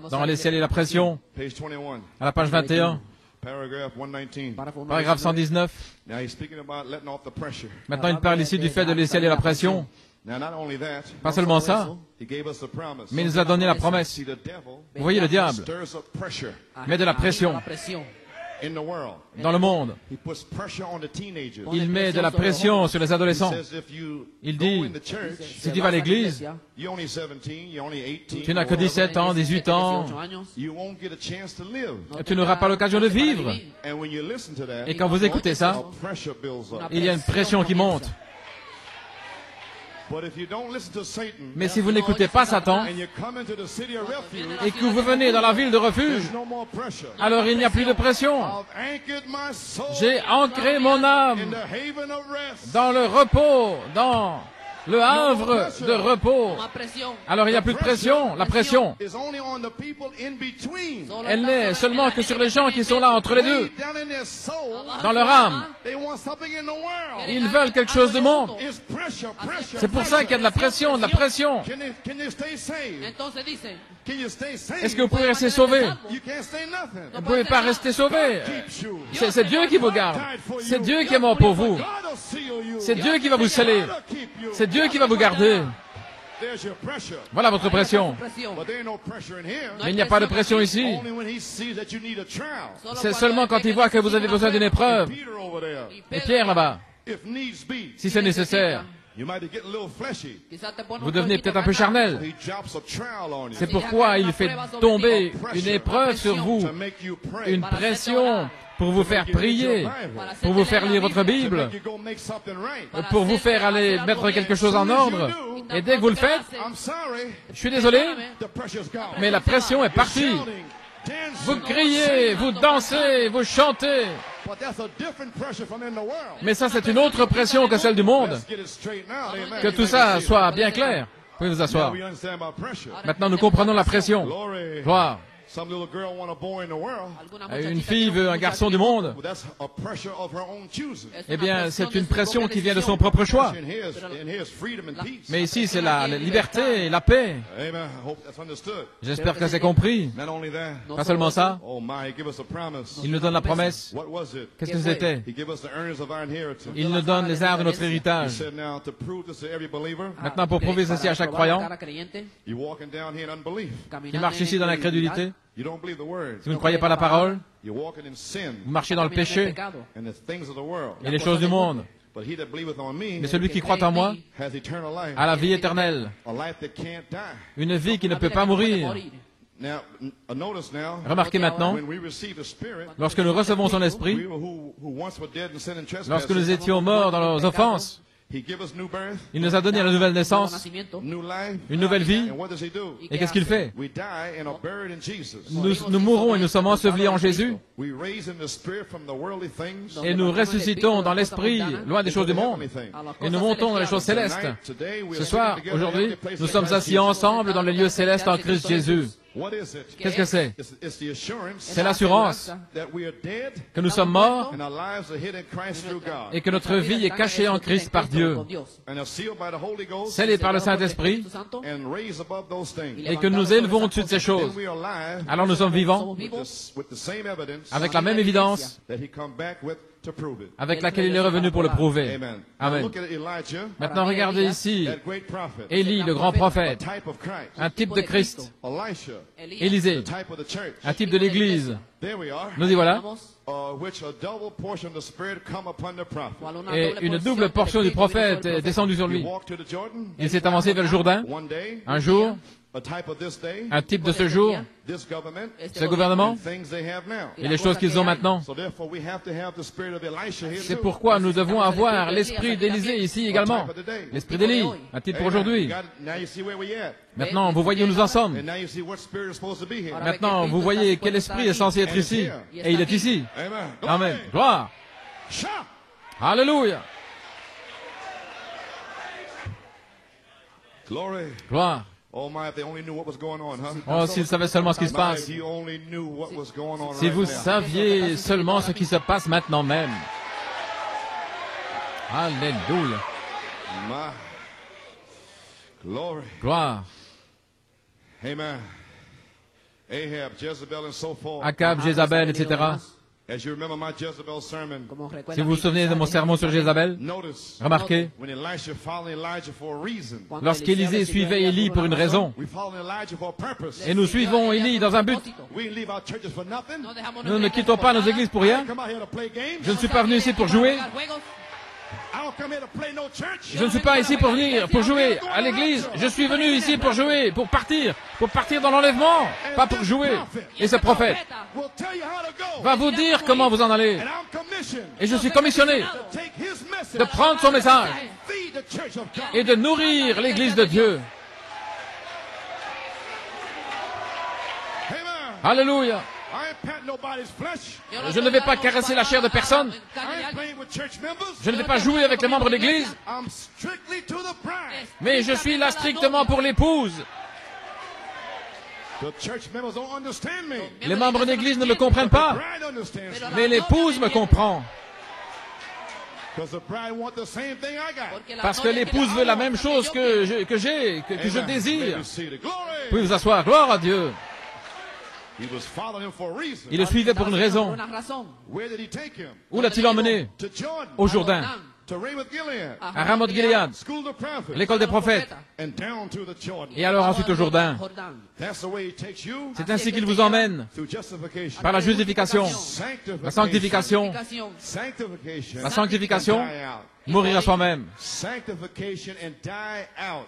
B: Dans les ciels et la pression. À la page 21. Paragraphe 119. Maintenant, il parle ici du fait de les ciels et la pression. Pas seulement ça, mais il nous a donné la promesse. Vous voyez, le diable met de la pression dans le monde. Il met de la pression sur les adolescents. Il dit, si tu vas à l'église, tu n'as que 17 ans, 18 ans, tu n'auras pas l'occasion de vivre. Et quand vous écoutez ça, il y a une pression qui monte. Mais si vous n'écoutez pas Satan et que vous venez dans la ville de refuge, alors il n'y a plus de pression. J'ai ancré mon âme dans le repos, dans le havre de repos. Alors il n'y a plus de pression. La pression, elle n'est seulement que sur les gens qui sont là entre les deux, dans leur âme. Ils veulent quelque chose de monde. C'est pour ça qu'il y a de la pression, de la pression. Est-ce que vous pouvez rester sauvé? Vous ne pouvez pas rester sauvé. C'est Dieu qui vous garde. C'est Dieu qui est mort pour vous. C'est Dieu qui va vous sceller. C'est Dieu qui va vous garder. Voilà votre pression. Mais il n'y a pas de pression ici. C'est seulement quand il voit que vous avez besoin d'une épreuve. Et Pierre là-bas, si c'est nécessaire, vous devenez peut-être un peu charnel. C'est pourquoi il fait tomber une épreuve sur vous, une pression pour vous faire prier, pour vous faire lire votre Bible, pour vous faire aller mettre quelque chose en ordre. Et dès que vous le faites, je suis désolé, mais la pression est partie. Vous criez, vous dansez, vous chantez. Mais ça, c'est une autre pression que celle du monde. Que tout ça soit bien clair. Vous pouvez vous asseoir. Maintenant, nous comprenons la pression. Gloire. Une fille veut un garçon du monde. Eh bien, c'est une pression qui vient de son propre choix. Mais ici, c'est la liberté et la paix. J'espère que c'est compris. Pas seulement ça. Il nous donne la promesse. Qu'est-ce que c'était? Il nous donne les arts de notre héritage. Maintenant, pour prouver ceci à chaque croyant, il marche ici dans l'incrédulité. Si vous ne croyez pas la parole, vous marchez dans le péché et les choses du monde. Mais celui qui croit en moi a la vie éternelle, une vie qui ne peut pas mourir. Remarquez maintenant, lorsque nous recevons son esprit, lorsque nous étions morts dans nos offenses, il nous a donné la nouvelle naissance, une nouvelle vie. Et qu'est-ce qu'il fait? Nous mourons et nous sommes ensevelis en Jésus. Et nous ressuscitons dans l'esprit, loin des choses du monde. Et nous montons dans les choses célestes. Ce soir, aujourd'hui, nous sommes assis ensemble dans les lieux célestes en Christ Jésus. Qu'est-ce que c'est? C'est l'assurance que nous sommes morts et que notre vie est cachée en Christ par Dieu, scellée par le Saint-Esprit, et que nous élevons au-dessus de ces choses. Alors nous sommes vivants avec la même évidence avec laquelle il est revenu pour le prouver. Amen. Maintenant, regardez ici Élie, le grand prophète, un type de Christ. Élisée, un type de l'Église. Nous y voilà. Et une double portion du prophète est descendue sur lui. Il s'est avancé vers le Jourdain. Un jour, un type de ce jour, ce gouvernement et les choses qu'ils ont maintenant. C'est pourquoi nous devons avoir l'esprit d'Élisée ici également. L'esprit d'Élie, un titre pour aujourd'hui. Maintenant, vous voyez où nous en sommes. Maintenant, vous voyez quel esprit est censé être ici. Et il est ici. Amen. Gloire. Alléluia. Gloire. Oh, s'ils savaient seulement ce qui se passe. Si vous saviez seulement ce qui se passe maintenant même. Alléluia. Gloire. Akab, Jézabel, etc. Si vous vous souvenez de mon sermon sur Jézabel, remarquez, lorsqu'Élisée suivait Élie pour une raison, et nous suivons Élie dans un but, nous ne quittons pas nos églises pour rien. Je ne suis pas venu ici pour jouer. Je ne suis pas ici pour venir, pour jouer à l'église. Je suis venu ici pour jouer, pour partir dans l'enlèvement, pas pour jouer. Et ce prophète va vous dire comment vous en allez. Et je suis commissionné de prendre son message et de nourrir l'église de Dieu. Alléluia. Je ne vais pas caresser la chair de personne. Je ne vais pas jouer avec les membres de l'église. Mais je suis là strictement pour l'épouse. Les membres de l'église ne me comprennent pas. Mais l'épouse me comprend. Parce que l'épouse veut la même chose que je désire. Vous pouvez vous asseoir. Gloire à Dieu. Il le suivait pour une raison. Où l'a-t-il emmené? Au Jourdain, à Ramoth-Gilead, l'école des prophètes, et alors ensuite au Jourdain. C'est ainsi qu'il vous emmène par la justification, la sanctification, mourir à soi-même,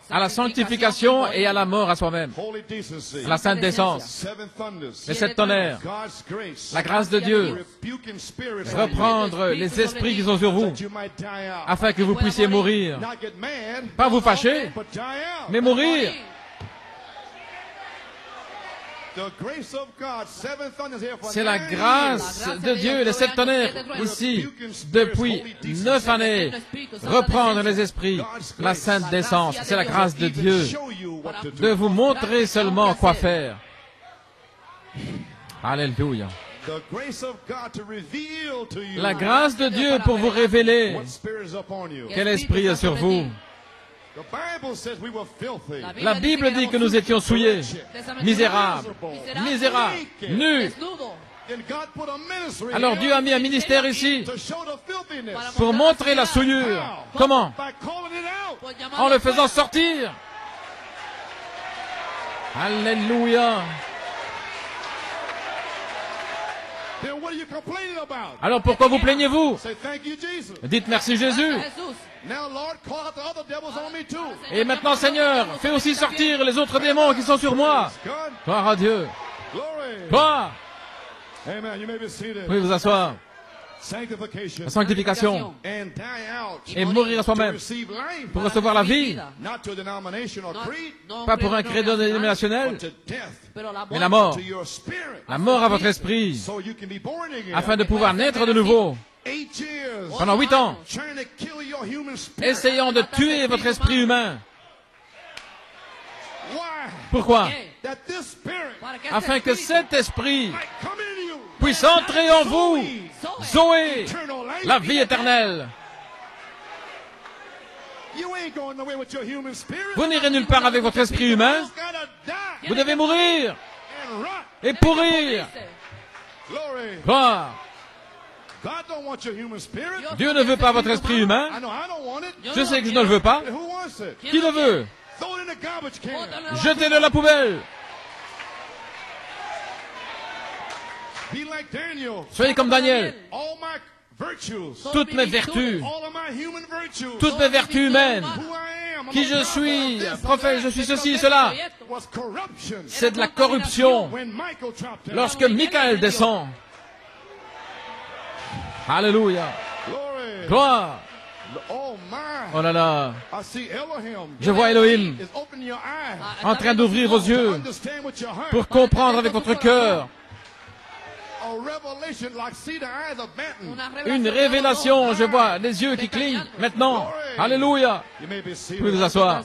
B: à la sanctification et à la mort à soi-même, à la sainte décence, les sept tonnerres, la grâce de Dieu, reprendre les esprits qui sont sur vous, afin que vous puissiez mourir, pas vous fâcher, mais mourir. C'est la grâce de Dieu, les sept tonnerres, ici, depuis 9 années. Reprendre les esprits, la sainte décence. C'est la grâce de Dieu de vous montrer seulement quoi faire. Alléluia. La grâce de Dieu pour vous révéler quel esprit est sur vous. La Bible dit que nous étions souillés, misérables, nus. Alors Dieu a mis un ministère ici pour montrer la souillure. Comment? En le faisant sortir. Alléluia.
A: Then what are you complaining about?
B: Alors pourquoi vous plaignez-vous?
A: Say thank you, Jesus.
B: Dites merci Jésus.
C: Jesús.
A: Now, Lord, call out the other devils on me too.
B: Et maintenant, Seigneur, fais aussi sortir les autres démons qui sont sur moi.
A: God,
B: Gloire à Dieu.
A: glory.
B: Gloire.
A: Amen. You may be
B: Vous
A: seated.
B: pouvez vous asseoir.
A: Sanctification.
B: La sanctification.
A: And die out
B: Et mourir à
A: to
B: soi-même.
A: receive life.
B: Pour recevoir la vie.
A: Not to a denomination or creed,
B: Pas pour un credo
A: but
B: dénominationnel,
A: to death.
B: mais la mort.
A: To your spirit.
B: La mort à votre esprit.
A: So you can be born again.
B: Afin de pouvoir naître de nouveau.
A: 8 years.
B: Pendant 8 ans.
A: Trying to kill your human spirit.
B: Essayant de tuer votre esprit humain.
A: Why?
B: Pourquoi?
A: That this spirit
B: Afin que cet esprit
A: might come in you.
B: puisse entrer en vous. Zoé,
A: Eternal life.
B: la vie éternelle.
A: You ain't going nowhere with your human spirit.
B: Vous n'irez nulle part avec votre esprit humain.
A: You gotta die
B: Vous devez mourir
A: and rot.
B: et pourrir.
A: Glory.
B: Gloire.
A: God don't want your human spirit.
B: Dieu ne veut pas votre esprit humain.
A: I know I don't want it.
B: Je sais que je ne le veux pas.
A: But who wants it?
B: Qui le veut?
A: Throw it in the garbage can.
B: Jetez-le à la poubelle.
A: Be like Daniel.
B: Soyez comme Daniel.
A: All my virtues.
B: Toutes mes vertus,
A: All of my human virtues.
B: toutes mes vertus humaines,
A: Who I am. I'm
B: qui
A: a
B: je
A: prophet,
B: suis,
A: this,
B: prophète, je suis ceci, cela,
A: was corruption.
B: c'est de la corruption.
A: When Michael dropped down.
B: Lorsque Michael descend, alléluia,
A: Glory.
B: gloire,
A: Oh my.
B: oh là là,
A: I see Elohim.
B: je vois Elohim
A: Is opening your eyes.
B: en train d'ouvrir vos
A: To
B: yeux
A: understand with your heart.
B: pour comprendre avec votre cœur.
A: A revelation like see the eyes of Benton.
B: Une révélation, je vois les yeux qui clignent maintenant, alléluia.
A: You may be
B: Vous pouvez vous
A: seated.
B: asseoir.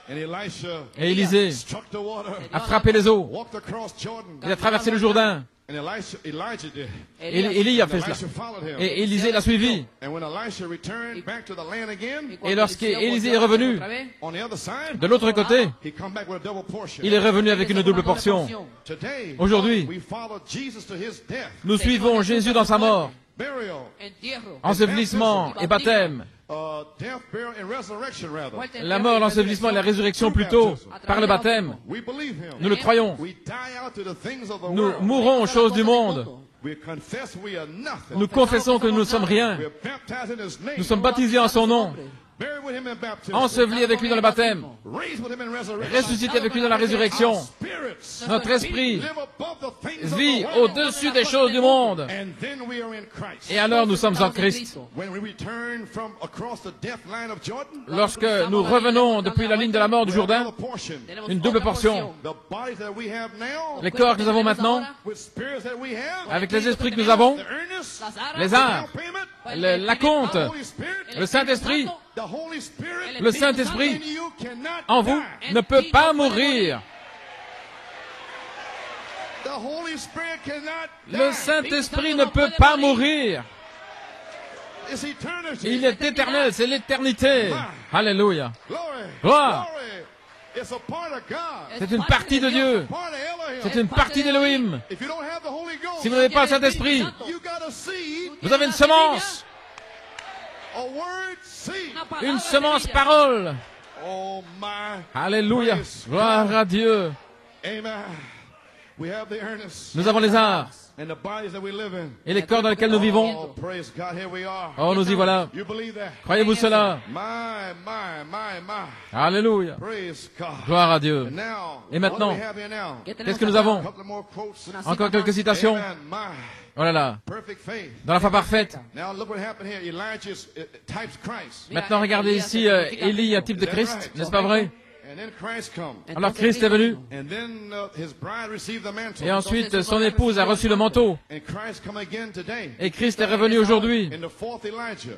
A: And Elisha
B: Et Élisée
A: struck the water.
B: a frappé les eaux,
A: Walked across Jordan.
B: il a traversé le Jourdain,
A: And Elijah did.
B: et Élie a fait cela,
A: Elisha followed him.
B: et Élisée l'a suivi.
A: And when Elisha returned back to the land again,
B: Et lorsqu'Élisée est revenu
A: on the other side,
B: de l'autre côté,
A: he come back with a double portion.
B: il est revenu avec une double portion.
A: Today,
B: Aujourd'hui,
A: we follow Jesus to his death,
B: nous suivons Jésus dans sa mort,
A: burial,
B: ensevelissement et baptême.
A: death, burial, and resurrection rather.
B: La mort, l'ensevelissement et la résurrection plutôt, par le baptême.
A: We believe him.
B: Nous le croyons.
A: We die out to the things of the
B: Nous
A: world.
B: mourons aux choses du monde.
A: We confess we are nothing.
B: Nous confessons que nous ne sommes rien.
A: We are baptized in his name.
B: Nous sommes baptisés en son nom,
A: Buried with him in baptism.
B: ensevelis avec lui dans le baptême,
A: Raised with him in resurrection.
B: ressuscités avec lui dans la résurrection.
A: Spirits
B: Notre esprit
A: live above the things of
B: vit
A: the world.
B: au-dessus des choses du monde.
A: And then we are in Christ.
B: Et alors nous sommes en Christ.
A: When we return from across the death line of Jordan,
B: Lorsque nous revenons depuis la ligne de la mort du Jourdain,
A: another portion.
B: une double portion.
A: The bodies that we have now,
B: Les corps que nous avons maintenant,
A: with spirits that we have,
B: avec les esprits que nous avons,
A: the earnest,
B: les
A: down
B: arts,
A: payment,
B: la compte,
A: the Holy Spirit,
B: le Saint-Esprit,
A: the Holy Spirit
B: le Saint-Esprit
A: in you cannot
B: en vous
A: die.
B: ne peut pas mourir.
A: The Holy Spirit cannot
B: Le
A: die.
B: Saint-Esprit ne peut pas mourir.
A: It's eternity.
B: Il est éternel, c'est l'éternité. Alléluia.
A: Glory.
B: Gloire.
A: Glory. It's a part of God.
B: C'est une partie de Dieu.
A: Part of Elohim.
B: C'est une partie d'Élohim.
A: If you don't have the Holy Ghost,
B: Si vous n'avez pas le Saint-Esprit,
A: you got a seed,
B: vous avez une semence.
A: a word seed.
B: Une semence parole.
A: Oh my.
B: Alléluia. Gloire à Dieu.
A: Amen. We have the earnest
B: Nous avons les arts
A: and the bodies that we live in.
B: et les corps dans lesquels nous vivons.
A: Oh, praise God. Here we are.
B: Oh, nous y voilà.
A: You believe that?
B: Croyez-vous cela?
A: My.
B: Alléluia.
A: Praise God.
B: Gloire à Dieu.
A: And now,
B: Et maintenant,
A: what do we have here now?
B: qu'est-ce que nous avons?
A: A couple more quotes.
B: Encore quelques citations.
A: Amen. My
B: Oh là là.
A: perfect faith.
B: Dans la foi parfaite.
A: Now look what happened here. Elijah types Christ.
B: Maintenant, regardez ici, Élie, un type de Christ, n'est-ce pas vrai?
A: And then Christ comes.
B: Alors Christ est venu.
A: And then his bride received the mantle.
B: Et ensuite, son épouse a reçu le manteau.
A: And Christ come again today.
B: Et Christ est revenu aujourd'hui,
A: In the fourth Elijah.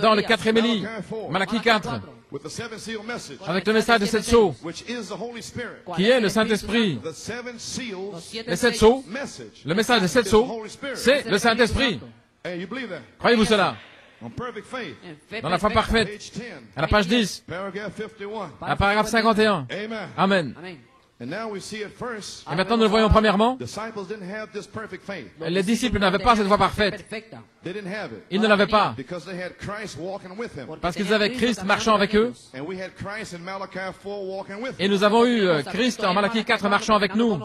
B: dans le 4e Élie, Malachie 4,
A: With the seven seal message.
B: avec le message de 7 sceaux,
A: Which is the Holy Spirit.
B: qui est le Saint-Esprit.
A: The seven seals
B: Les 7 sceaux,
A: message.
B: le message des 7
A: is the
B: sceaux,
A: Holy Spirit.
B: c'est le Saint-Esprit.
A: Hey, you believe that?
B: Croyez-vous cela?
A: On perfect faith.
B: Dans la foi parfaite,
A: Page 10.
B: à la page 10,
A: Paragraph 51.
B: à la paragraphe 51.
A: Amen.
B: Amen.
A: And now we see it first.
B: Et maintenant, nous le voyons premièrement.
A: Disciples didn't have this perfect faith.
B: Les disciples n'avaient pas cette foi parfaite.
A: They didn't have it.
B: Ils ne l'avaient pas.
A: Because they had Christ walking with them.
B: Parce qu'ils avaient Christ marchant avec eux.
A: And we had Christ in Malachi 4 walking with
B: Et
A: them.
B: nous avons eu Christ en Malachie 4 marchant avec nous.
A: And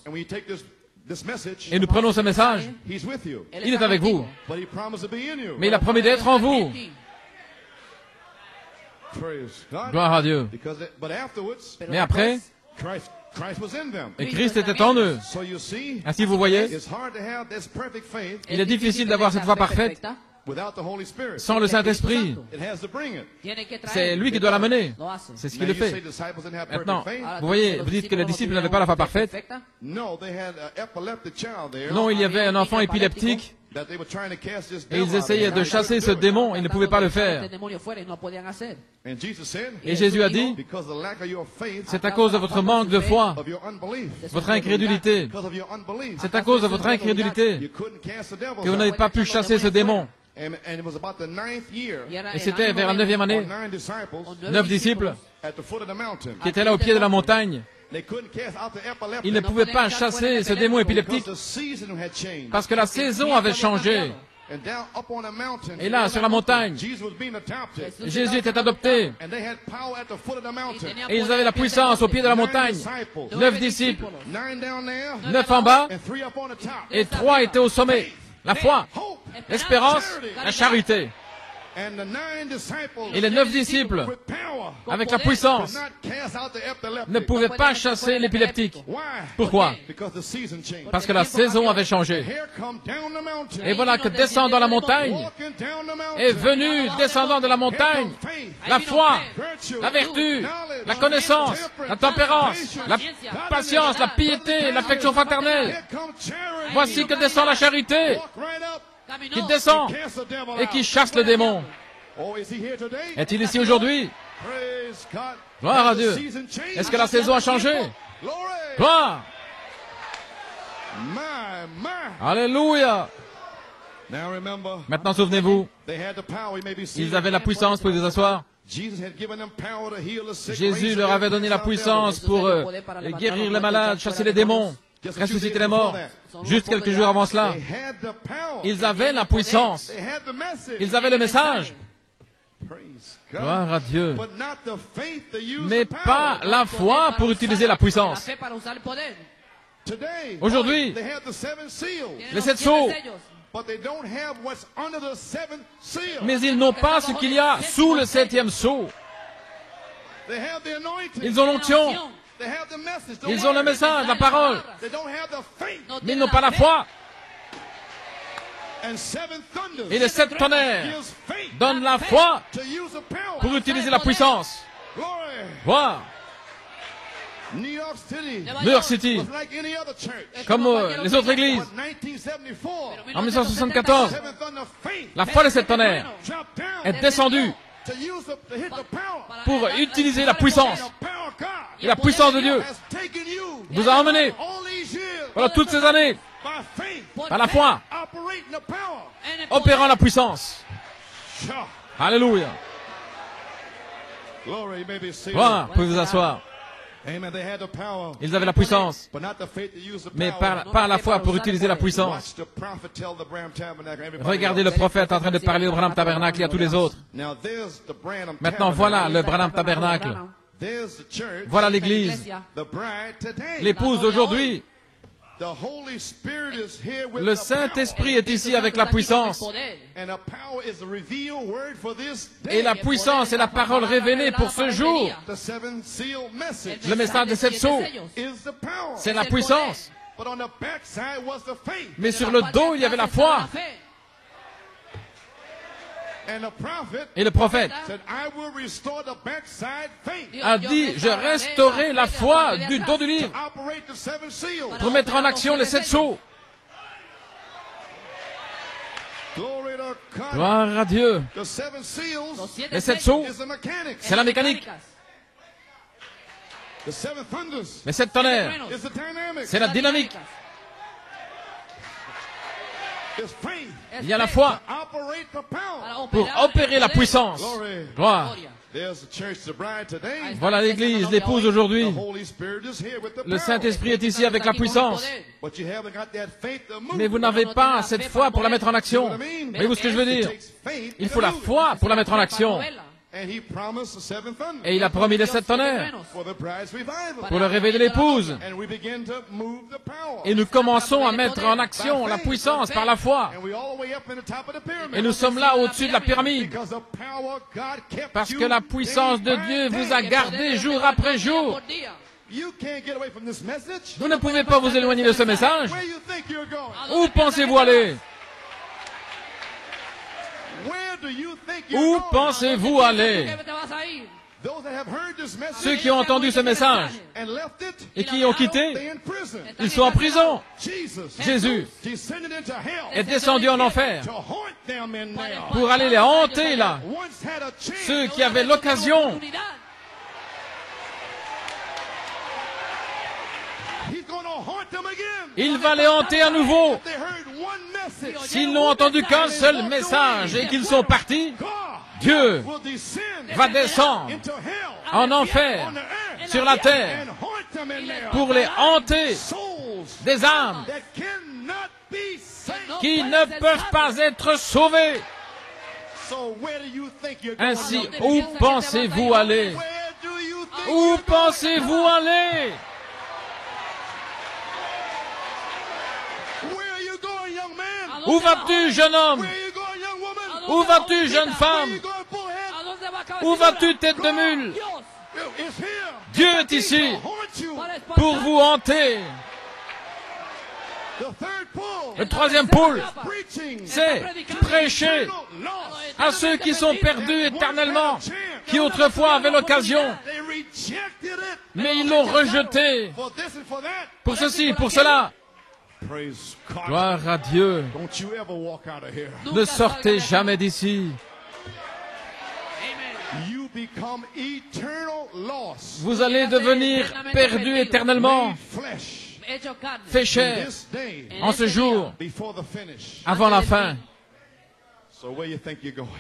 A: when you take this
B: Et nous prenons ce message. Il est avec vous. Mais il a promis d'être en vous. Gloire à Dieu. Mais après, et Christ était en eux. Ainsi, vous voyez, il est difficile d'avoir cette foi parfaite sans le Saint-Esprit. C'est lui qui doit la mener. C'est ce qu'il le fait. Maintenant, vous voyez, vous dites que les disciples n'avaient pas la foi parfaite. Non, il y avait un enfant épileptique et ils essayaient de chasser ce démon, ils ne pouvaient pas le faire. Et Jésus a dit, c'est à cause de votre manque de foi, votre incrédulité. C'est à cause de votre incrédulité que vous n'avez pas pu chasser ce démon. Et c'était vers la 9e année, 9 disciples qui étaient là au pied de la montagne. Ils ne pouvaient pas chasser ce démon épileptique parce que la saison avait changé. Et là, sur la montagne, Jésus était adopté. Et ils avaient la puissance au pied de la montagne. 9 disciples, 9 en bas, et 3 étaient au sommet. La foi, l'espérance, la charité. Et les 9 disciples, avec la puissance, ne pouvaient pas chasser l'épileptique. Pourquoi? Parce que la saison avait changé. Et voilà que descendant la montagne, est venu descendant de la montagne, la foi, la vertu, la connaissance, la tempérance, la patience, la piété, l'affection fraternelle. Voici que descend la charité, qui descend et qui chasse le démon. Est-il ici aujourd'hui? Gloire à Dieu. Est-ce que la saison a changé? Gloire. Alléluia. Maintenant, souvenez-vous, ils avaient la puissance pour les asseoir. Jésus leur avait donné la puissance pour guérir les malades, chasser les démons, ressusciter les morts. Juste quelques jours avant cela, ils avaient la puissance. Ils avaient le message. Gloire à Dieu. Mais pas la foi pour utiliser la puissance. Aujourd'hui, les 7 sceaux. Mais ils n'ont pas ce qu'il y a sous le 7e sceau. Ils ont l'onction. Ils ont le message, la parole. Mais ils n'ont pas la foi. Et les 7 tonnerres donnent la foi pour utiliser la puissance. Gloire. New York City, comme les autres églises, en 1974, la foi des 7 tonnerres est descendue pour utiliser la puissance. Et la puissance de Dieu vous a emmené pendant toutes ces années par la foi, opérant la puissance. Alléluia. Gloire, vous pouvez vous asseoir. Ils avaient la puissance, mais pas la foi pour utiliser la puissance. Regardez le prophète en train de parler au Branham Tabernacle et à tous les autres. Maintenant, voilà le Branham Tabernacle. Voilà l'Église. L'épouse d'aujourd'hui. Le Saint-Esprit est ici avec la puissance. Et la puissance est la parole révélée pour ce jour. Le message des 7 sceaux, c'est la puissance. Mais sur le dos, il y avait la foi. Et le prophète a dit, je restaurerai la foi du dos du livre pour mettre en action les 7 sceaux. Gloire à Dieu. Les 7 sceaux, c'est la mécanique. Les 7 tonnerres, c'est la dynamique. Il y a la foi pour opérer la puissance. Gloire. Voilà l'Église, l'épouse aujourd'hui. Le Saint-Esprit est ici avec la puissance. Mais vous n'avez pas cette foi pour la mettre en action. Voyez-vous ce que je veux dire? Il faut la foi pour la mettre en action. Et il a promis les 7 tonnerres pour le réveil de l'épouse. Et nous commençons à mettre en action la puissance par la foi. Et nous sommes là au-dessus de la pyramide. Parce que la puissance de Dieu vous a gardé jour après jour. Vous ne pouvez pas vous éloigner de ce message. Où pensez-vous aller? Où pensez-vous aller? Ceux qui ont entendu ce message et qui ont quitté, ils sont en prison. Jésus est descendu en enfer pour aller les hanter là. Ceux qui avaient l'occasion. Il va les hanter à nouveau. S'ils n'ont entendu qu'un seul message et qu'ils sont partis, Dieu va descendre en enfer sur la terre pour les hanter des âmes qui ne peuvent pas être sauvées. Ainsi, où pensez-vous aller? Où pensez-vous aller? Où vas-tu, jeune homme? Où vas-tu, jeune femme? Où vas-tu, tête de mule? Dieu est ici pour vous hanter. Le troisième pôle, c'est prêcher à ceux qui sont perdus éternellement, qui autrefois avaient l'occasion, mais ils l'ont rejeté pour ceci, pour cela. Gloire à Dieu. Ne sortez jamais d'ici. Vous allez devenir perdus éternellement, fait chair, en ce jour, avant la fin.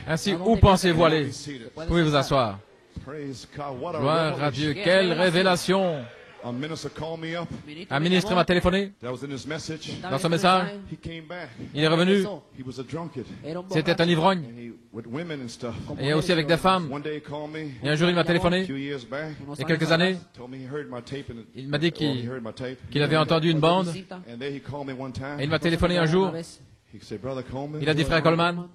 B: Ainsi, où pensez-vous aller? Vous pouvez vous asseoir. Gloire à Dieu. Quelle révélation! Un ministre m'a téléphoné dans son message. Il est revenu. C'était un ivrogne. Et aussi avec des femmes. Et un jour, il m'a téléphoné. Il y a quelques années. Il m'a dit qu'il avait entendu une bande. Et il m'a téléphoné un jour. Il a dit, frère Coleman,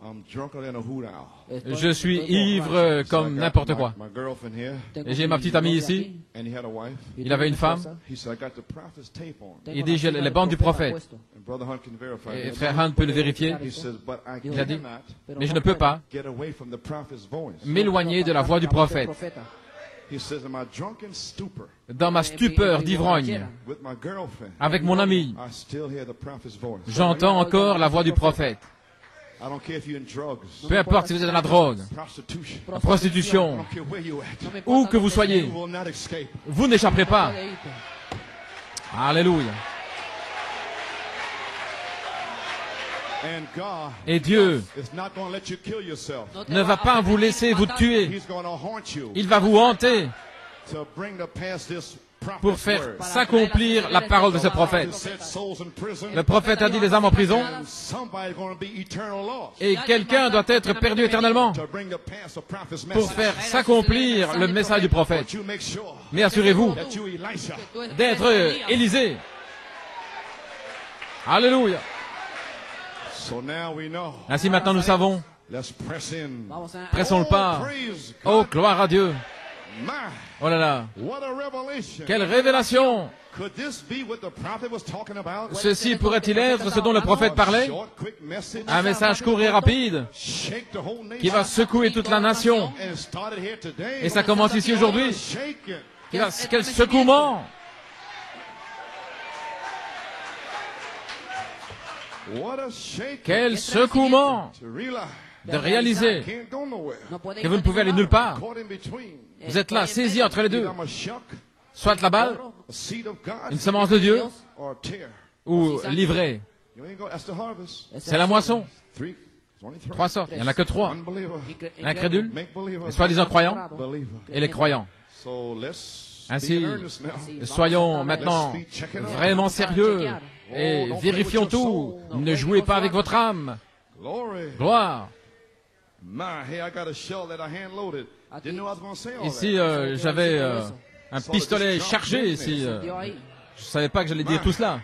B: je suis ivre comme n'importe quoi. Et j'ai ma petite amie ici. Il avait une femme. Il dit, j'ai les bandes du prophète. Et frère Hunt peut le vérifier. Il a dit, mais je ne peux pas m'éloigner de la voix du prophète. Dans ma stupeur d'ivrogne, avec mon ami, j'entends encore la voix du prophète. Peu importe si vous êtes dans la drogue, la prostitution, où que vous soyez, vous n'échapperez pas. Alléluia. Et Dieu ne va pas vous laisser vous tuer. Il va vous hanter pour faire s'accomplir la parole de ce prophète. Le prophète a dit les âmes en prison et quelqu'un doit être perdu éternellement pour faire s'accomplir le message du prophète. Mais assurez-vous d'être Élisée. Alléluia. Ainsi maintenant nous savons. Pressons le pas. Oh, gloire à Dieu. Oh là là. Quelle révélation. Ceci pourrait-il être ce dont le prophète parlait? Un message court et rapide qui va secouer toute la nation. Et ça commence ici aujourd'hui. Quel secouement. Quel secouement de réaliser que vous ne pouvez aller nulle part. Vous êtes là, saisis entre les deux. Soit la balle, une semence de Dieu, ou livrée. C'est la moisson. 3 sortes, il n'y en a que 3. L'incrédule, les soi-disant croyants, et les croyants. Ainsi, soyons maintenant vraiment sérieux et vérifions tout. Ne jouez pas avec votre âme. Gloire.
A: Didn't know I was going to say all
B: Ici,
A: that.
B: j'avais un pistolet chargé ici.
C: Dio ahí.
B: Je savais pas que j'allais dire tout cela.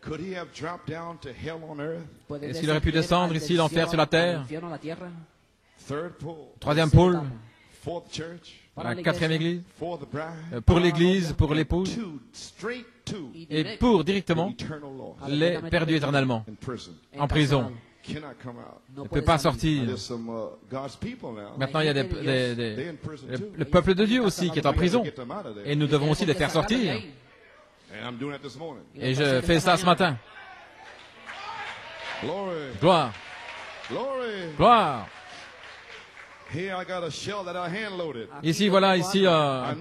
A: Could he have dropped down to hell on earth?
C: Puede
B: Est-ce qu'il aurait pu descendre ici, l'enfer sur la terre?
C: infierno a la tierra.
A: Third pool.
B: Troisième pôle,
A: Fourth church.
B: la quatrième église,
A: For the bride.
B: pour l'église, pour l'épouse,
A: Two. Straight to
B: et pour directement
A: eternal loss.
B: les perdus éternellement,
A: In prison.
B: en prison.
A: Cannot come out.
B: Il ne peut pas sortir.
A: There's some God's people now.
B: Maintenant, il y a
A: They're in prison too.
B: le peuple de Dieu aussi qui est en prison.
A: Get them out of there.
B: Et nous devons aussi les faire sortir.
A: And I'm doing it this morning.
B: Et je fais ça ce matin.
A: Glory.
B: Gloire,
A: Glory.
B: gloire.
A: Here I got a shell that I hand loaded.
B: Ici, voilà, ici, un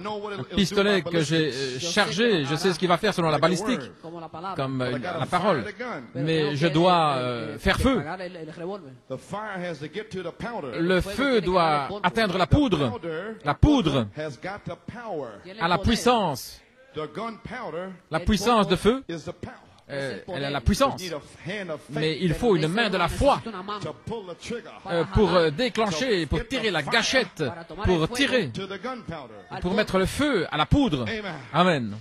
B: pistolet que j'ai chargé. Je sais ce qu'il va faire selon la balistique,
C: Como la palabra.
B: comme
A: I gotta
B: la
A: fire
B: parole.
A: the gun.
B: Mais je dois faire feu.
C: Apagar el revólver.
A: The fire has to get to the powder.
B: Le feu doit atteindre la poudre.
A: Powder
B: La poudre
A: has got the power.
C: Tiene
B: a la
C: poder.
B: puissance.
A: The gunpowder
B: La puissance de feu,
A: is the power.
B: elle a la
A: You
B: puissance.
A: need a hand of
B: Mais
A: faith
B: il faut une main de la foi
C: Necesita una mano
A: to pull the trigger
B: pour déclencher, pour tirer la gâchette, pour tirer,
A: to the gunpowder.
B: pour mettre le feu à la poudre. Amen.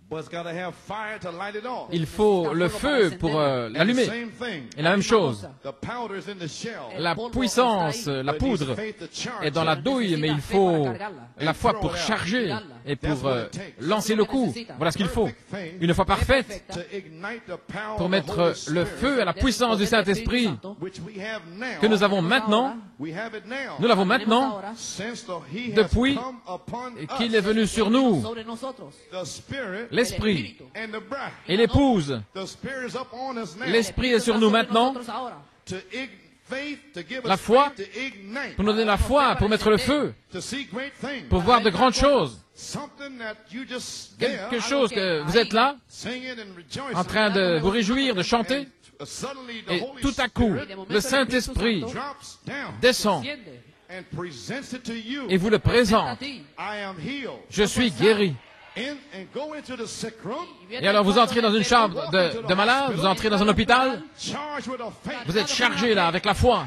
A: But it's got to have fire to light it off.
B: Il faut le feu pour
A: And
B: l'allumer.
A: same thing.
B: Et la même chose,
A: The powder is in the shell.
B: la puissance, la
A: But it needs
B: poudre
A: faith to charge
B: est dans la
A: it.
B: douille, mais il faut la foi pour charger et pour lancer le coup. Voilà ce qu'il faut. Une foi parfaite
A: To ignite the power
B: pour
A: of the
B: mettre
A: Holy
B: le
A: Spirit,
B: feu à la puissance du Saint-Esprit
A: which we have now.
B: que nous avons maintenant.
A: We have it now.
B: Nous l'avons maintenant
A: Since he has
B: depuis
A: come upon
B: qu'il
A: us,
B: est venu sur nous,
C: sobre nosotros.
A: the Spirit
B: l'Esprit
A: and the bride.
B: et l'épouse.
A: The Spirit is up on us now.
B: L'Esprit est sur nous maintenant
C: Nosotros ahora.
A: To faith, to give
B: La
A: us
B: foi,
A: faith to ignite,
B: pour nous donner la foi, pour mettre le feu,
A: to see great things.
B: pour voir de grandes choses.
A: Something that you just
B: Quelque
A: there,
B: chose que vous êtes là,
A: sing it and rejoice
B: en train de vous réjouir, de chanter,
A: and suddenly the
B: et
A: Holy
B: tout à coup,
A: Spirit
B: le Saint-Esprit
A: drops down
B: descend
C: Siente.
A: and presents it to you.
B: et vous le présente.
C: A ti.
A: I am healed.
B: Je suis guéri.
A: And go into the sick room,
B: Et alors vous entrez dans une chambre de malade, vous entrez dans un hôpital,
A: charged with a faith.
B: vous êtes chargé là avec la foi.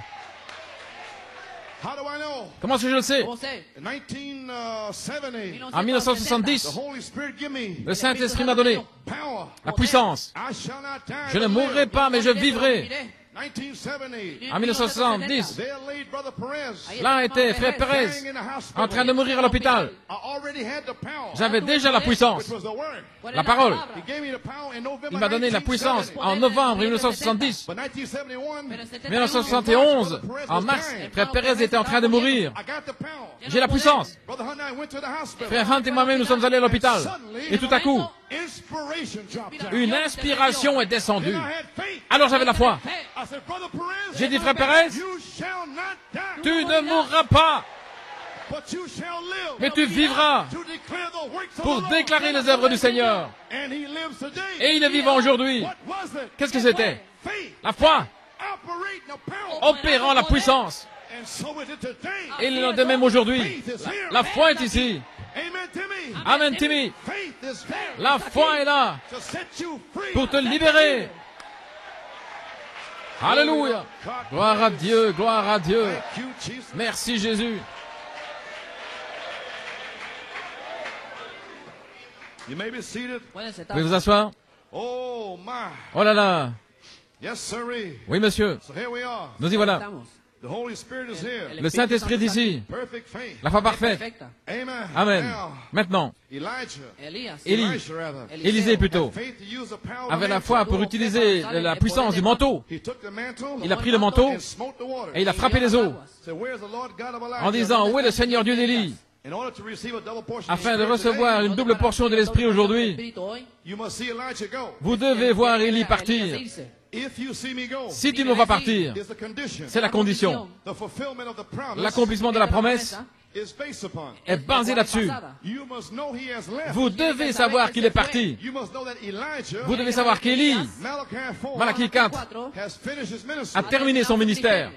A: How do I know?
B: Comment est-ce que je le sais?
C: ¿Cómo sé?
A: In 1970,
B: En 1970,
A: the Holy Spirit give me
B: le Saint-Esprit m'a donné
A: power.
B: la puissance.
A: I shall not die.
B: Je ne
A: but
B: mourrai
A: live.
B: pas, mais je vivrai.
A: 1970.
B: En 1970,
A: There laid Brother Perez
B: là était Frère Pérez
A: lying in the hospital.
B: en train de mourir à l'hôpital.
A: I already had the power.
B: J'avais déjà la puissance,
A: Which was the word.
B: la parole.
A: He gave me the power in November
B: Il m'a donné la puissance
A: 1970.
B: en novembre 1970.
A: But 1971,
B: 1971, en mars, Frère Pérez était en train de mourir.
A: I got the power.
B: J'ai la puissance.
A: Brother Hunt and I went to the hospital.
B: Frère Hunt et moi-même, nous sommes allés à l'hôpital. Et tout à coup,
A: Inspiration dropped down.
B: une inspiration est descendue.
A: Then I had faith.
B: Alors j'avais la foi.
A: I said, Brother Perez,
B: J'ai dit, Frère Pérez,
A: you shall not die,
B: tu ne mourras pas,
A: but you shall live
B: mais tu vivras
A: to declare the works of
B: pour
A: the Lord.
B: déclarer les œuvres du Seigneur.
A: And he lives today.
B: Et il est vivant aujourd'hui.
A: What was it?
B: Qu'est-ce que c'était?
A: Faith.
B: La foi,
A: Operate the power.
B: opérant la puissance.
A: And so is it today.
B: Et il en est de même aujourd'hui.
A: Faith is here.
B: La foi est ici.
A: Amen, Timmy.
B: Amen, Timmy.
A: Faith is there
B: La foi est là
A: to set you free.
B: pour te libérer. Alléluia. Gloire à Dieu, gloire à Dieu.
A: Thank you, Jesus.
B: Merci Jésus.
A: You may be seated.
C: Pueden
B: Vous
C: sentarse.
B: pouvez vous asseoir?
A: Oh my.
B: Oh là là.
A: Yes, sirree.
B: Oui, monsieur.
A: So here we are.
B: Nous y voilà.
C: Estamos.
A: The Holy Spirit is here.
B: Le Saint-Esprit est ici.
A: Perfect faith.
B: La foi parfaite.
C: Perfecta.
A: Amen.
B: Amen.
A: Now,
B: Maintenant,
A: Elijah.
C: Elías.
B: Élie,
A: Elisha, rather.
B: Élisée plutôt,
A: Had faith to use the power of
B: avait
A: the
B: la
A: mantle.
B: foi pour utiliser la puissance du manteau.
A: He took the mantle
B: Il a pris le manteau
A: and smote the water.
B: et il a frappé les eaux
A: Said, "Where's the Lord God of Elijah?"
B: en disant, où est le Seigneur Dieu d'Élie?
A: In order to receive a double portion of
B: Afin de
A: Spirit
B: recevoir
A: today,
B: une double portion de l'Esprit aujourd'hui,
C: Espíritu hoy.
A: you must see Elijah go.
B: vous devez voir Élie partir.
C: Elías irse.
A: If you see me go,
B: Si tu me vois partir,
A: is the condition.
B: c'est la condition.
A: The fulfillment of the promise
B: L'accomplissement de la promesse
A: is based upon.
B: est basé là-dessus.
A: You must know he has left.
B: Vous devez savoir qu'il est parti.
A: You must know that Elijah,
B: Vous devez savoir qu'Élie,
A: Malachi 4,
B: Malachie 4,
C: 4.
A: has finished his ministry.
B: a terminé son ministère.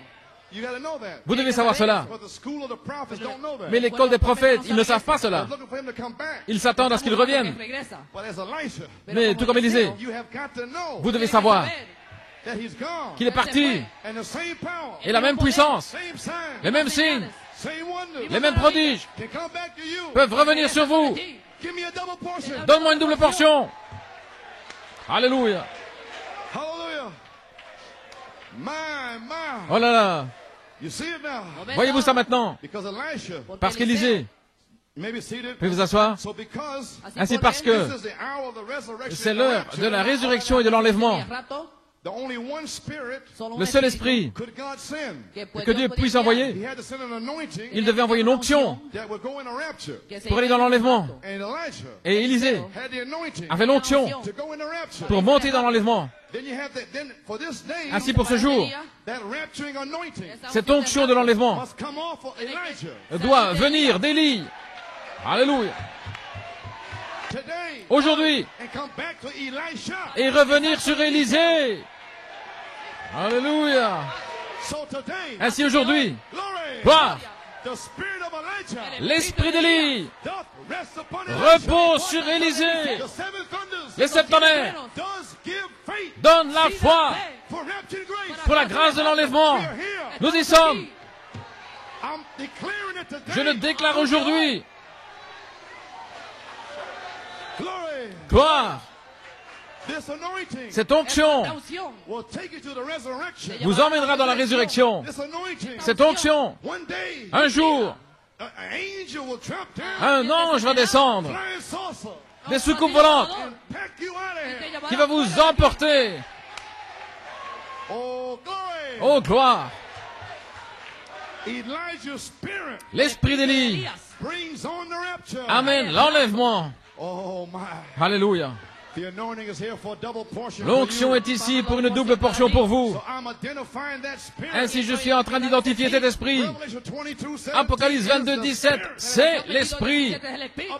A: You got to know that.
B: Vous devez savoir cela.
A: But the school of the prophets don't know that.
B: Mais l'école des prophètes, ils ne savent pas cela.
A: They're looking for him to come back.
B: Ils s'attendent à ce qu'il revienne.
C: Regresa.
A: But as Elisha,
B: Mais tout comme Élisée,
A: you have got to know
B: vous devez savoir
A: that he's gone.
B: qu'il est parti.
A: And the same power,
B: Et la même puissance,
A: same sign,
B: les mêmes signes, les mêmes prodiges peuvent revenir sur vous.
A: Give me a double portion.
B: Donne-moi une double portion. Alléluia.
A: Hallelujah. My.
B: Oh là là.
A: You see it now?
B: Voyez-vous ça maintenant?
A: Because Elisha,
B: Parce qu'Élisée,
A: maybe seated.
B: pouvez vous asseoir?
A: So because
B: Ainsi parce que
A: this is the hour of the resurrection,
B: c'est l'heure de la résurrection et de l'enlèvement.
A: the only one spirit
B: Le seul esprit
A: could God send.
B: que Dieu puisse envoyer,
A: He had to send an anointing
B: il devait envoyer une onction
A: that would go in a rapture.
B: pour aller dans l'enlèvement.
A: And Elisha
B: Et Élisée
A: had the anointing
B: avait l'onction
A: to go in the rapture.
B: pour monter dans l'enlèvement.
A: Then you have that. Then for this day,
B: Ainsi pour ce jour,
A: that rapturing anointing
B: cette onction de l'enlèvement
A: must come off of Elijah.
B: doit venir d'Élie. Alléluia.
A: Today,
B: Aujourd'hui,
A: and come back to Elisha.
B: et revenir sur Élisée. Alléluia.
A: So today,
B: Ainsi aujourd'hui,
A: glory,
B: gloire,
A: the spirit of Elijah
B: l'esprit d'Élie
A: doth rest upon Elisha.
B: repose sur Élisée.
A: The seven thunders
B: Les sept tonnerres
A: does give faith
B: donnent la foi
A: for rapturing grace.
B: pour la grâce de l'enlèvement. Nous y sommes.
A: I'm declaring it today.
B: Je le déclare aujourd'hui.
A: Glory.
B: Gloire,
A: This anointing
B: cette onction
A: will take you to the resurrection.
B: vous emmènera dans la résurrection.
A: This anointing,
B: Cette onction,
A: one day,
B: un jour,
A: an angel will drop down,
B: un ange va descendre,
A: flying saucer,
B: des soucoupes volantes,
A: pack you out of here.
B: qui va vous emporter.
A: Oh, glory.
B: Oh, gloire,
A: Elijah's spirit
B: l'esprit d'Élie
A: brings on the rapture.
B: amène l'enlèvement.
A: Oh, my.
B: Alléluia.
A: The anointing is here for a double portion.
B: L'onction
A: for you.
B: est ici pour une double portion pour vous.
A: So I'm identifying that spirit.
B: Ainsi, je suis en train d'identifier cet esprit.
A: Revelation 22, 17
B: Apocalypse 22, 17, c'est l'esprit.
A: of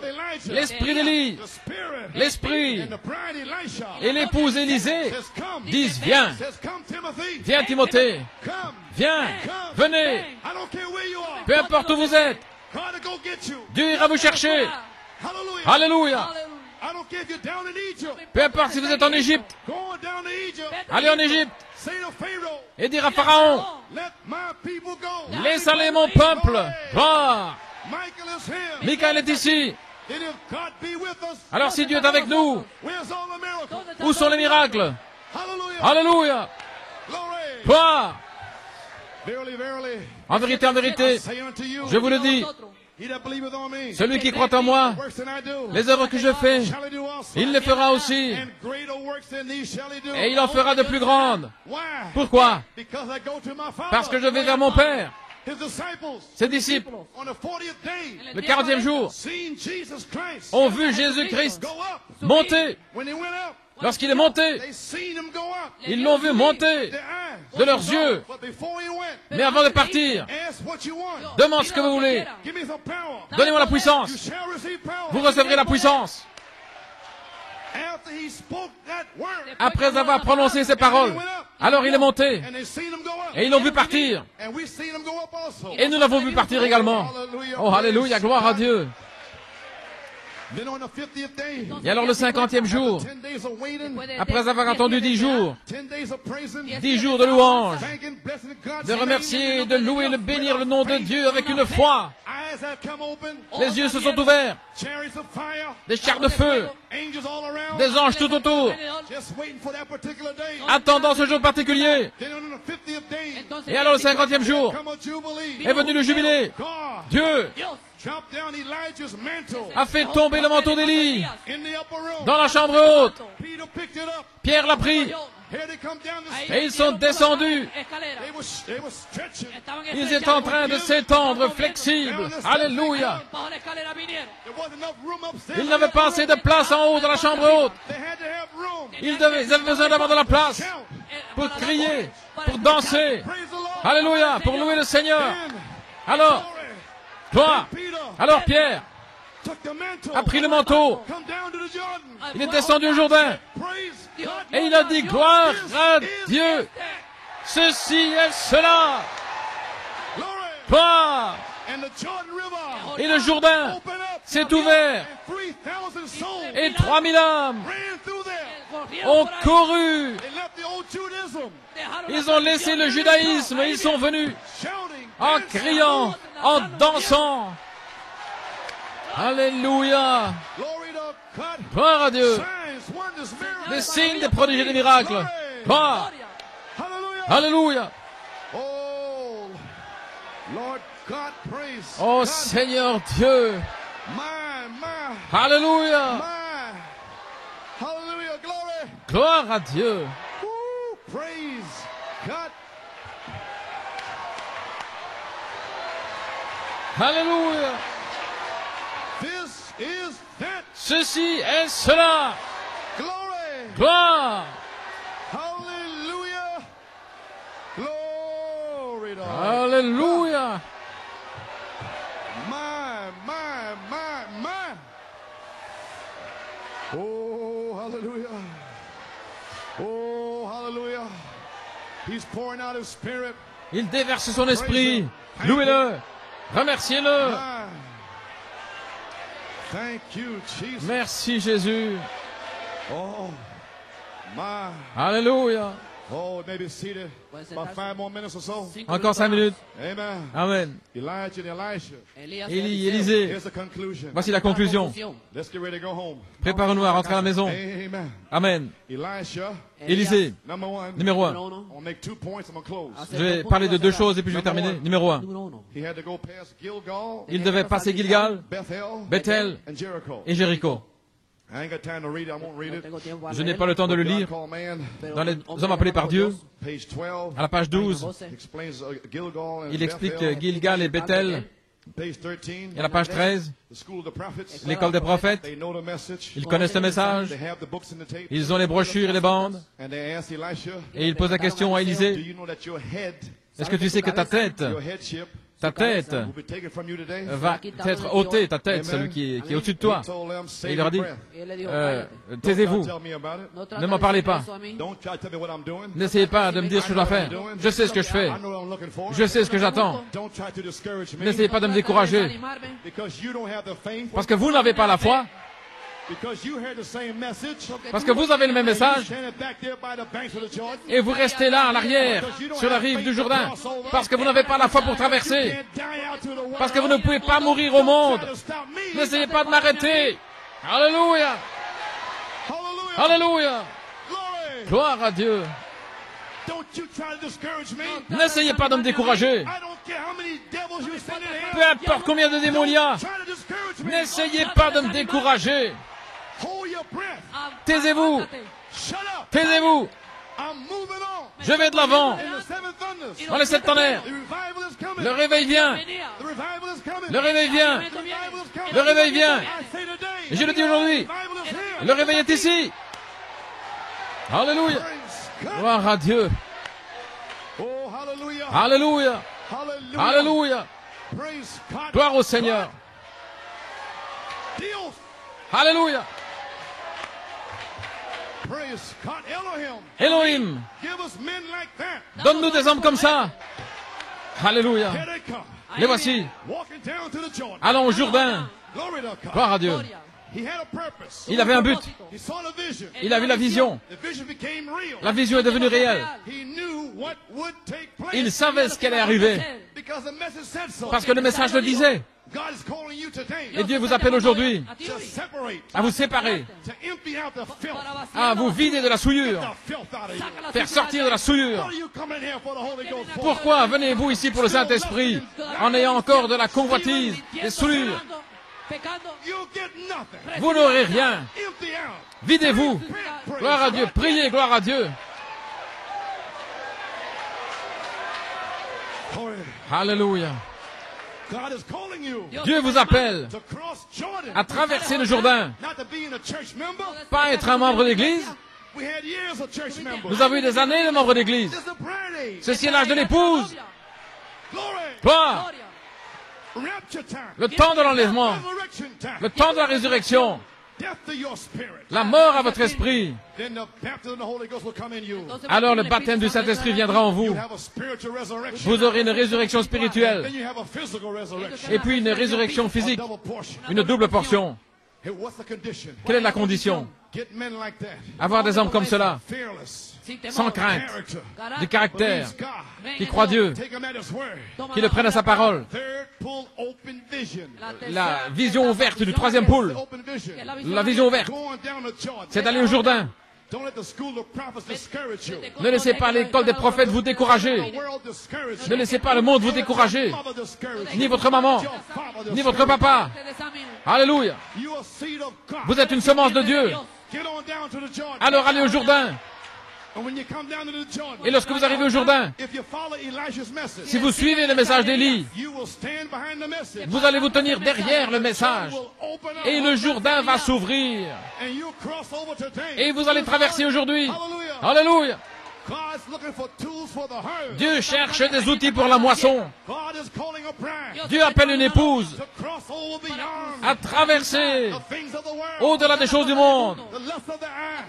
A: Elijah.
B: L'esprit d'Élie,
A: The spirit
B: l'esprit
A: and the bride Elisha
B: et l'épouse Élisée
A: says, come.
B: disent, viens,
A: Says, come, Timothy.
B: viens Timothée,
A: Come.
B: viens, venez,
A: I don't care where you are.
B: peu importe où vous êtes,
A: God will go get you.
B: Dieu ira vous chercher.
A: Hallelujah.
B: Alléluia.
A: I don't care if you're down in Egypt.
B: Peu importe si vous êtes en Égypte,
A: Go down to Egypt.
B: allez en Égypte
A: Say to Pharaoh,
B: et dire à Pharaon,
A: let my people go.
B: laisse aller mon peuple. Gloire.
A: Michael is here.
B: Michael est ici.
A: And if God be with us,
B: Alors si Dieu est avec nous,
A: where's all the miracles?
B: où sont les miracles?
A: Hallelujah.
B: Alléluia.
A: Glory.
B: Gloire.
A: Verily, verily.
B: En vérité,
A: I say unto you,
B: je vous le dis,
A: he that believeth on me,
B: celui qui croit en moi,
A: works than I do,
B: les œuvres que je fais,
A: shall he do also.
B: il les fera aussi,
A: And greater works than these shall he do.
B: et il en fera de plus grandes.
A: Why?
B: Pourquoi?
A: Because I go to my Father.
B: Parce que je vais vers mon Père.
A: His disciples,
B: Ses disciples,
A: on the 40th day,
B: le 40e jour,
A: seen Jesus Christ
B: ont vu Jésus-Christ
A: go up.
B: monter.
A: When he went up,
B: Lorsqu'il est monté,
A: they seen him go up.
B: ils l'ont vu monter
A: Their eyes.
B: de leurs yeux.
A: But before he went,
B: Mais avant de partir,
A: ask what you want.
B: demande ce que vous voulez.
A: Give me some power.
B: Donnez-moi la
A: You
B: puissance.
A: shall receive power.
B: Vous recevrez la puissance.
A: After he spoke that word,
B: Après avoir prononcé ces paroles, alors il est monté.
A: and they seen him go up.
B: Et ils l'ont vu partir.
A: And we seen him go up also.
B: Et nous l'avons vu partir également. Oh, alléluia, gloire à Dieu.
A: Then on the 50th day,
B: Et alors le 50e jour,
A: 10 days of waiting,
B: après avoir attendu 10 jours,
A: 10 days of praising,
B: 10 jours de louange,
A: thanking, blessing God's
B: de
A: name,
B: remercier, de louer, de bénir le nom de Dieu avec une foi.
A: eyes have come open,
B: Les yeux se sont ouverts,
A: chariots of fire,
B: des chars de feu,
A: angels all around,
B: des anges tout autour,
A: just waiting for that particular day.
B: attendant ce jour particulier.
A: Then on the 50th day,
B: Et alors le 50e jour,
A: come a jubilee.
B: est venu le jubilé.
A: God
B: Dieu
A: dropped down Elijah's mantle
B: a fait tomber le manteau d'Élie
A: in the upper room.
B: dans la chambre haute.
A: Peter picked it up.
B: Pierre l'a pris
A: Here they come down the
B: et
A: stairs.
B: ils sont descendus.
A: They were stretching.
B: Ils étaient en train de s'étendre flexibles. Alléluia.
A: There wasn't enough room upstairs.
B: Ils n'avaient pas assez de place en haut dans la chambre haute.
A: They had to have room.
B: Ils avaient besoin d'avoir de la place pour crier, pour danser.
A: Praise the Lord.
B: Alléluia, pour louer le Seigneur.
A: And
B: Alors, gloire.
A: Peter
B: Alors Pierre
A: took the mantle.
B: a pris le manteau.
A: Come down to the Jordan.
B: Il est descendu au Jourdain
A: Praise God.
B: et il a dit gloire à Dieu. Ceci est cela.
A: Glory.
B: Gloire.
A: And the Jordan River
B: Et le Jourdain
A: opened up.
B: s'est ouvert
A: And 3,000 souls
B: et 3000 âmes
A: ran through there.
B: ont couru. Ils ont laissé le judaïsme et ils sont venus en criant, en dansant. Alléluia. Gloire à Dieu. Des signes, des prodiges et des miracles. Gloire. Alléluia. Oh Seigneur Dieu. Alléluia. Gloire à Dieu. Alléluia. Ceci est cela. Gloire. Alléluia.
A: Oh, hallelujah. Oh, hallelujah. He's pouring out his spirit.
B: Il déverse son esprit. Louez-le. Remerciez-le.
A: Thank you, Jesus.
B: Merci Jésus.
A: Oh, my.
B: Alléluia.
A: Oh, maybe seated about 5 more minutes or so.
B: Encore 5 minutes.
A: Amen.
B: Amen.
A: Elijah and Elisha.
B: Élie, Élisée.
A: Here's the conclusion.
B: Voici la conclusion.
A: Let's get ready to go home.
B: Préparons-nous à rentrer à la maison.
A: Amen.
B: Amen.
A: Elisha,
B: Élisée,
A: number one.
B: numéro 1.
A: I'll make 2 points. I'm gonna close.
B: Je vais parler de 2 choses et puis je vais terminer. Numéro 1.
A: He had to go past Gilgal,
B: Il devait passer Gilgal,
A: Bethel,
B: Bethel
A: and Jericho.
B: et Jéricho.
A: I ain't got time to read it. I won't read it.
B: Je n'ai pas le temps de le
A: God
B: lire.
A: called man,
B: Dans les hommes appelés par Dieu,
A: page 12,
B: à la page 12,
A: explains Gilgal and
B: il explique
A: Bethel.
B: Gilgal et Bethel.
A: Page 13,
B: Et à la page 13,
A: the school of the prophets.
B: l'école des prophètes.
A: They know the message.
B: Ils connaissent le message.
A: They have the books and the tapes.
B: Ils ont les brochures et les bandes.
A: And they asked Elisha,
B: Et ils posent la question à
A: do
B: Élisée.
A: you know that your head,
B: Est-ce que tu sais que ta tête
A: your headship,
B: will be
A: taken from you today?
B: va être ôtée, ta tête, celui qui est au-dessus de toi.
A: He told them,
B: Et
A: save
B: il leur a dit,
A: your breath.
B: taisez-vous,
A: Tell me about it.
B: ne m'en parlez pas.
A: Don't try to tell me what I'm doing.
B: N'essayez pas de me dire ce que je dois faire. Je sais ce que je fais.
A: I know what I'm looking for.
B: Je sais ce que j'attends.
A: Don't try to discourage me.
B: N'essayez pas de me décourager.
A: Because you don't have the faith.
B: Parce que vous n'avez pas la foi.
A: Because you heard the same message.
B: Parce que vous avez le même message.
A: Standing back there by the banks of the Jordan.
B: Et vous restez là, en arrière, sur la rive du Jourdain. Parce que vous n'avez pas la foi pour traverser.
A: Can't die out to the world.
B: Parce que vous ne pouvez pas mourir au monde.
A: Try to stop me.
B: N'essayez pas de m'arrêter. Alléluia.
A: Hallelujah.
B: Alléluia.
A: Glory.
B: Gloire à Dieu.
A: Don't you try to discourage me.
B: N'essayez pas de me décourager.
A: I don't care how many devils you send in
B: Peu
A: here.
B: importe combien de démons il y a.
A: Try to discourage me.
B: N'essayez pas de me décourager.
A: Hold your breath.
B: Taisez-vous.
A: Shut up.
B: Taisez-vous.
A: I'm moving on.
B: Je vais de l'avant.
A: In the seven thunders.
B: Dans les 7 tonnerres.
A: The revival is coming.
B: Le réveil vient.
A: The revival is coming.
B: Le réveil vient.
A: The revival is coming.
B: Le réveil vient.
A: I say today.
B: Et je le dis aujourd'hui.
A: The revival is here.
B: Le réveil est ici. Alléluia.
A: Praise God.
B: Gloire à Dieu.
A: Oh, hallelujah.
B: Alléluia.
A: Hallelujah.
B: Alléluia.
A: Praise God.
B: Gloire au Seigneur.
A: Dios.
B: Alléluia.
A: Praise God. Elohim.
B: Elohim,
A: Give us men like that.
B: donne-nous des hommes comme ça. Alléluia.
A: Here they come.
B: Les voici.
A: Walking down to the Jordan.
B: Allons au Jourdain.
A: Glory to God.
B: Gloire à Dieu.
A: He had a purpose.
B: Il avait un but.
A: He saw the vision.
B: Il a vu la vision.
A: The vision became real.
B: La vision est devenue réelle.
A: He knew what would take place.
B: Il savait ce qui allait arriver.
A: Because the message said so.
B: Parce que le message le disait.
A: God is calling you today
B: Et Dieu vous appelle aujourd'hui
A: to separate,
B: à vous séparer,
A: to empty out the filth.
B: à vous vider de la souillure,
A: The filth out of you.
B: faire sortir de la souillure.
A: What are you coming here for the Holy Ghost for?
B: Pourquoi venez-vous ici pour le Saint-Esprit en ayant encore de la convoitise, des souillures?
A: You'll get nothing.
B: Vous n'aurez rien.
A: Empty out.
B: Videz-vous. Gloire à Dieu. Priez, gloire à Dieu.
A: Glory.
B: Alléluia.
A: God is calling you
B: Dieu vous appelle
A: to cross Jordan.
B: à traverser le Jourdain.
A: Not to be in a church member.
B: Pas être un membre d'église.
A: We had years of church members.
B: Nous avons eu des années de membres d'église.
A: This is the bride age.
B: Ceci est l'âge de l'épouse.
A: Glory.
B: Gloire.
A: Rapture time.
B: Le temps de l'enlèvement.
A: Resurrection time.
B: Le temps de la résurrection.
A: Death to your spirit.
B: La mort à votre esprit.
A: Then the baptism of the Holy Ghost will come in you.
B: Alors le baptême du Saint-Esprit viendra en vous.
A: You have a spiritual resurrection.
B: Vous aurez une résurrection spirituelle.
A: Then you have a physical resurrection.
B: Et puis une résurrection physique.
A: Double portion.
B: Une double portion. Quelle est la condition? Avoir des hommes comme cela, sans crainte, du caractère, qui croient Dieu, qui le prennent à sa parole. La vision ouverte du troisième pôle, la vision ouverte, c'est d'aller au Jourdain. Ne laissez pas l'école des prophètes vous décourager. Ne laissez pas le monde vous décourager. Ni votre maman, ni votre papa. Alléluia. Vous êtes une semence de Dieu. Alors allez au Jourdain. Et lorsque vous arrivez au Jourdain, si vous suivez le message d'Élie, vous allez vous tenir derrière le message. Et le Jourdain va s'ouvrir. Et vous allez traverser aujourd'hui. Alléluia. Dieu cherche des outils pour la moisson. Dieu appelle une épouse à traverser au-delà des choses du monde.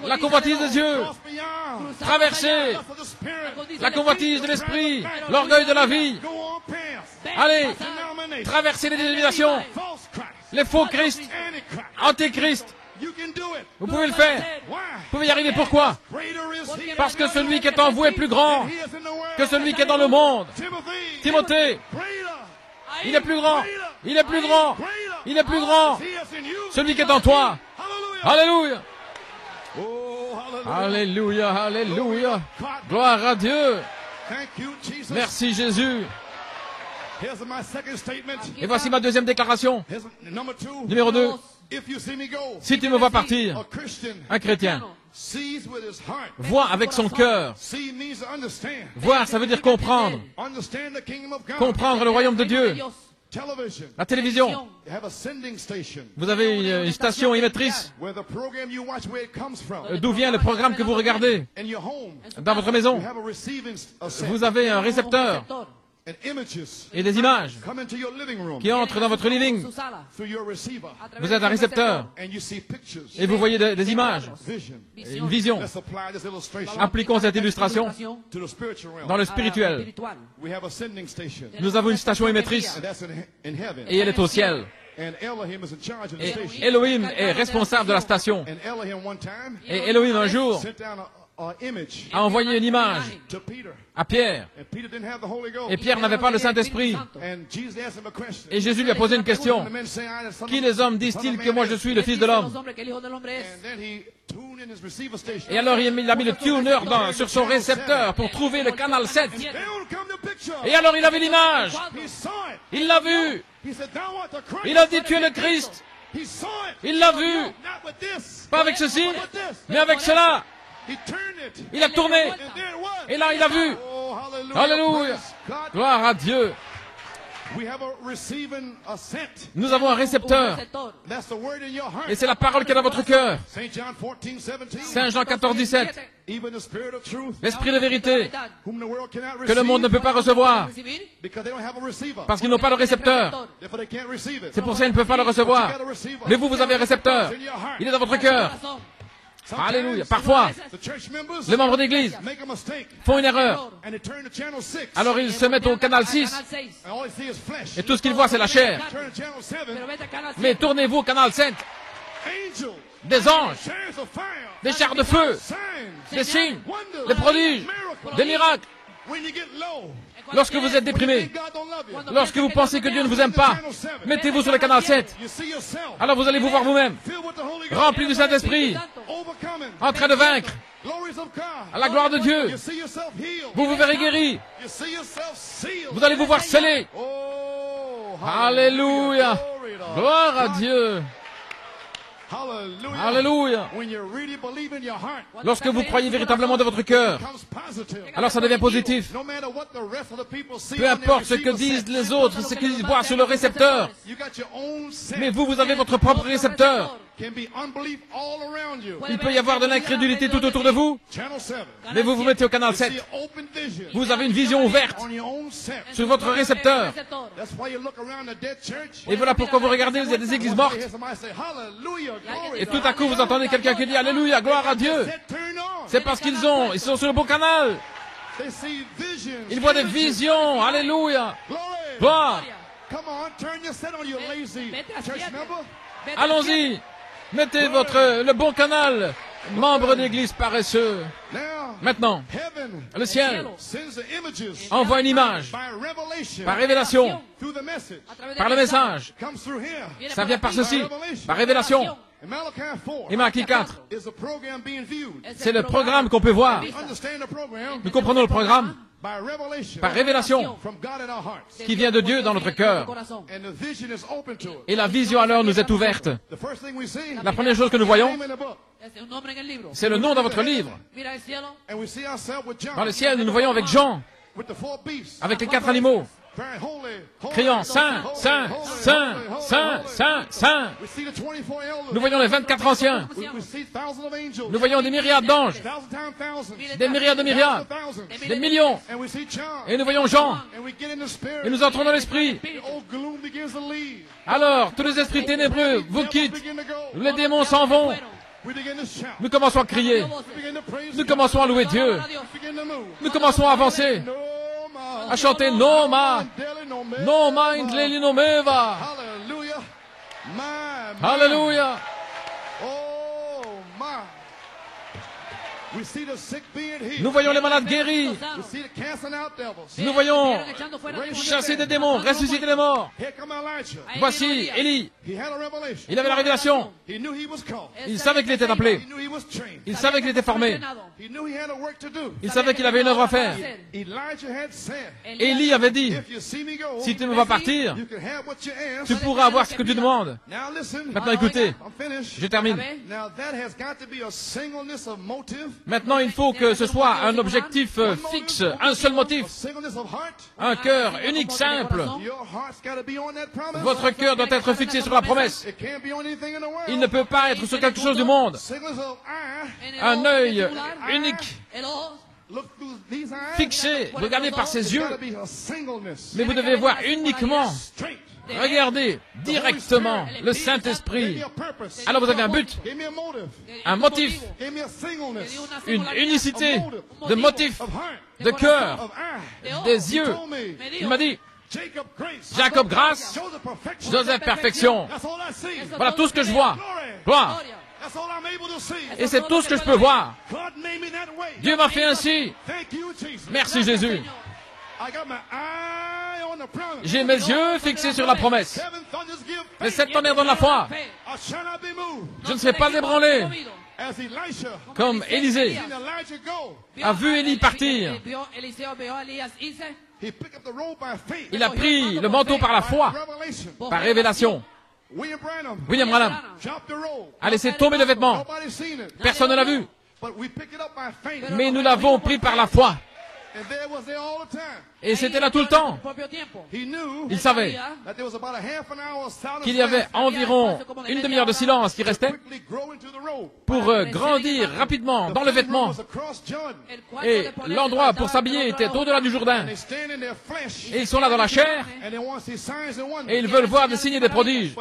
B: La convoitise des yeux. Traverser la convoitise de l'esprit. L'orgueil de la vie. Allez, traverser les dénominations. Les faux Christ. Antéchrist. Vous pouvez le faire. Vous pouvez y arriver. Pourquoi? Parce que celui qui est en vous est plus grand que celui qui est dans le monde. Timothée, il est plus grand. Il est plus grand. Il est plus grand. Celui qui est en toi. Alléluia. Alléluia. Alléluia. Gloire à Dieu. Merci Jésus. Et voici ma deuxième déclaration. Numéro 2. Si tu me vois partir, un chrétien voit avec son cœur. Voir, ça veut dire comprendre. Comprendre le royaume de Dieu. La télévision. Vous avez une station émettrice d'où vient le programme que vous regardez. Dans votre maison, vous avez un récepteur et des images qui entrent dans votre living. Vous êtes un récepteur et vous voyez des images, une vision. Appliquons cette illustration dans le spirituel. Nous avons une station émettrice et elle est au ciel. Et Elohim est responsable de la station. Et Elohim un jour a envoyé une image à Pierre. Et Pierre n'avait pas le Saint-Esprit. Et Jésus lui a posé une question. Qui les hommes disent-ils que moi je suis le Fils de l'homme? Et alors il a mis le tuner sur son récepteur pour trouver le canal 7. Et alors il avait l'image. Il l'a vu. Il a dit tu es le Christ. Il l'a vu. Pas avec ceci, mais avec cela. Il a tourné. Et là, il a vu. Alléluia. Gloire à Dieu. Nous avons un récepteur. Et c'est la parole qui est dans votre cœur. Saint Jean 14, 17. L'esprit de vérité que le monde ne peut pas recevoir parce qu'ils n'ont pas le récepteur. C'est pour ça qu'ils ne peuvent pas le recevoir. Mais vous, vous avez un récepteur. Il est dans votre cœur. Alléluia. Parfois, les membres d'église font une erreur. Alors ils se mettent au canal 6 et tout ce qu'ils voient c'est la chair. Mais tournez-vous au canal 7. Des anges, des chars de feu, des signes, des prodiges, des miracles. Lorsque vous êtes déprimé, lorsque vous pensez que Dieu ne vous aime pas, mettez-vous sur le canal 7. Alors vous allez vous voir vous-même, rempli du Saint-Esprit, en train de vaincre, à la gloire de Dieu. Vous vous verrez guéri. Vous allez vous voir scellé. Alléluia. Gloire à Dieu. Alléluia. Lorsque vous croyez véritablement de votre cœur, alors ça devient positif. Peu importe ce que disent les autres, ce qu'ils voient sur le récepteur. Mais vous, vous avez votre propre récepteur. Il peut y avoir de l'incrédulité tout autour de vous, mais vous vous mettez au canal 7. Vous avez une vision ouverte sur votre récepteur. Et voilà pourquoi vous regardez, vous avez des églises mortes. Et tout à coup, vous entendez quelqu'un qui dit Alléluia, gloire à Dieu. C'est parce ils sont sur le bon canal. Ils voient des visions. Alléluia. Gloire. Allons-y. Mettez le bon canal, membre d'église paresseux. Maintenant, le ciel envoie une image par révélation, par le message. Ça vient par ceci, par révélation. Et Malachie 4, c'est le programme qu'on peut voir. Nous comprenons le programme par révélation qui vient de Dieu dans notre cœur. Et la vision alors nous est ouverte. La première chose que nous voyons, c'est le nom dans votre livre. Dans le ciel, nous nous voyons avec Jean, avec les 4 animaux, criant Saint, Saint, Saint, Saint, Saint, Saint. Nous voyons les 24 anciens. Nous voyons des myriades d'anges, des myriades de myriades, des millions. Et nous voyons Jean. Et nous entrons dans l'esprit. Alors, tous les esprits ténébreux vous quittent. Les démons s'en vont. Nous commençons à crier. Nous commençons à louer Dieu. Nous commençons à avancer. À chanter Noma, Noma Indleli Nomeva. Alléluia. Nous voyons les malades guéris. Nous voyons chasser des démons, ressusciter les morts. Voici Élie. Il avait la révélation. Il savait qu'il était appelé. Il savait qu'il était formé. Il savait qu'il avait une œuvre à faire. Élie avait dit, si tu me vois partir, tu pourras avoir ce que tu demandes. Maintenant écoutez, je termine. Maintenant, il faut que ce soit un objectif fixe, un seul motif, un cœur unique, simple. Votre cœur doit être fixé sur la promesse. Il ne peut pas être sur quelque chose du monde. Un œil unique, fixé, regardé par ses yeux. Mais vous devez voir uniquement, regardez directement le Saint-Esprit. Alors vous avez un but, un motif, une unicité de motif, de cœur, des yeux. Il m'a dit, Jacob grâce, Joseph perfection. Voilà tout ce que je vois. Gloire. Et c'est tout ce que je peux voir. Dieu m'a fait ainsi. Merci Jésus. J'ai mes yeux fixés sur la promesse. Les 7 tonnerres donnent la foi. Je ne serai pas ébranlé. Comme Élisée a vu Élie partir. Il a pris le manteau par la foi, par révélation. William Branham a laissé tomber le vêtement. Personne ne l'a vu. Mais nous l'avons pris par la foi. Et c'était là tout le temps. Il savait qu'il y avait environ une demi-heure de silence qui restait pour grandir rapidement dans le vêtement. Et l'endroit pour s'habiller était au-delà du Jourdain. Et ils sont là dans la chair et ils veulent voir des signes et des prodiges.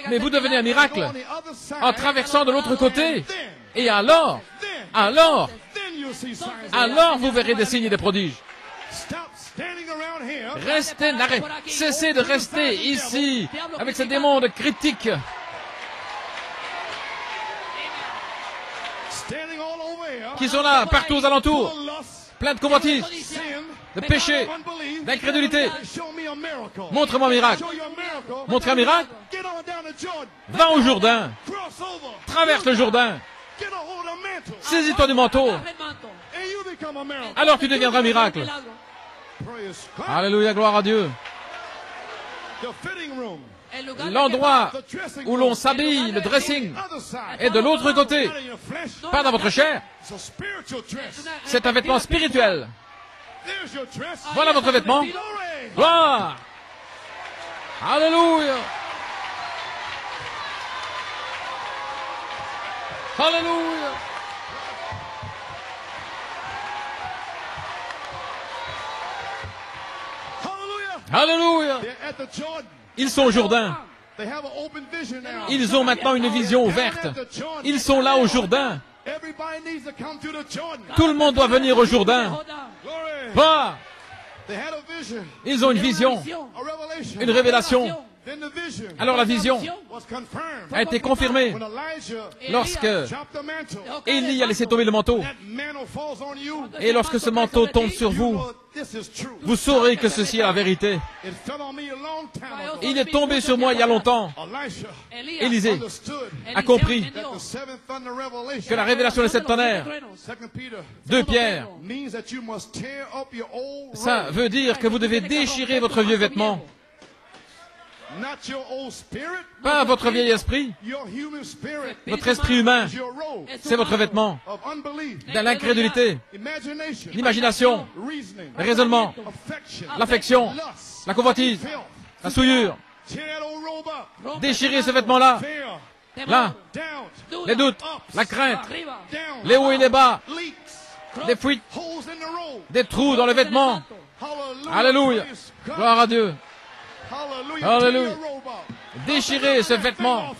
B: Mais vous devenez un miracle en traversant de l'autre côté. Et alors vous verrez des signes et des prodiges. Cessez de rester ici avec ces démons de critique. Qui sont là, partout aux alentours, plein de convoitises, de péché, d'incrédulité. Montre-moi un miracle. Montre un miracle. Va au Jourdain. Traverse le Jourdain. Saisis-toi du manteau. Alors tu deviendras un miracle. Alléluia, gloire à Dieu. L'endroit où l'on s'habille, le dressing, est de l'autre côté. Pas dans votre chair. C'est un vêtement spirituel. Voilà votre vêtement. Gloire. Alléluia. Alléluia. Alléluia. Ils sont au Jourdain. Ils ont maintenant une vision ouverte. Ils sont là au Jourdain. Tout le monde doit venir au Jourdain. Va. Ils ont une vision, une révélation. Alors la vision a été confirmée lorsque Élie a laissé tomber le manteau. Et lorsque ce manteau tombe sur vous, vous saurez que ceci est la vérité. Il est tombé sur moi il y a longtemps. Élisée a compris que la révélation des 7 tonnerres, 2 Pierre, ça veut dire que vous devez déchirer votre vieux vêtement. Pas votre vieil esprit, votre esprit humain, c'est votre vêtement. Dans l'incrédulité, l'imagination, le raisonnement, l'affection, la convoitise, la souillure. Déchirez ce vêtement-là. Là, les doutes, la crainte, les hauts et les bas, des fuites, des trous dans le vêtement. Alléluia. Gloire à Dieu. Alléluia. Déchirez ce vêtement.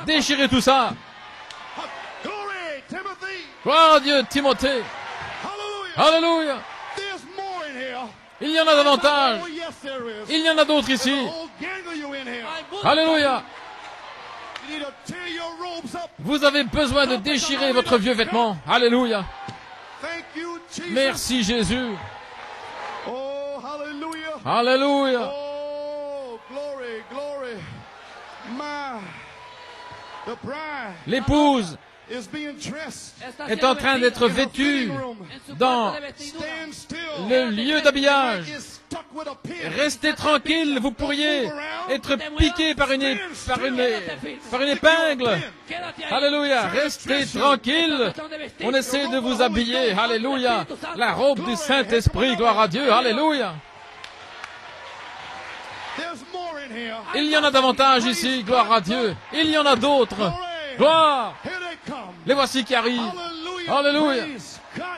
B: Déchirez tout ça. Gloire à Dieu, Timothée. Alléluia. Il y en a davantage. Il y en a d'autres ici. Alléluia. Vous avez besoin de déchirer votre vieux vêtement. Alléluia. Merci Jésus. Alléluia. L'épouse est en train d'être vêtue dans le lieu d'habillage. Restez tranquille, vous pourriez être piqué par une épingle. Alléluia, restez tranquille. On essaie de vous habiller. Alléluia. La robe du Saint-Esprit, gloire à Dieu. Alléluia. Il y en a davantage ici, gloire à Dieu. Il y en a d'autres. Gloire. Les voici qui arrivent. Alléluia.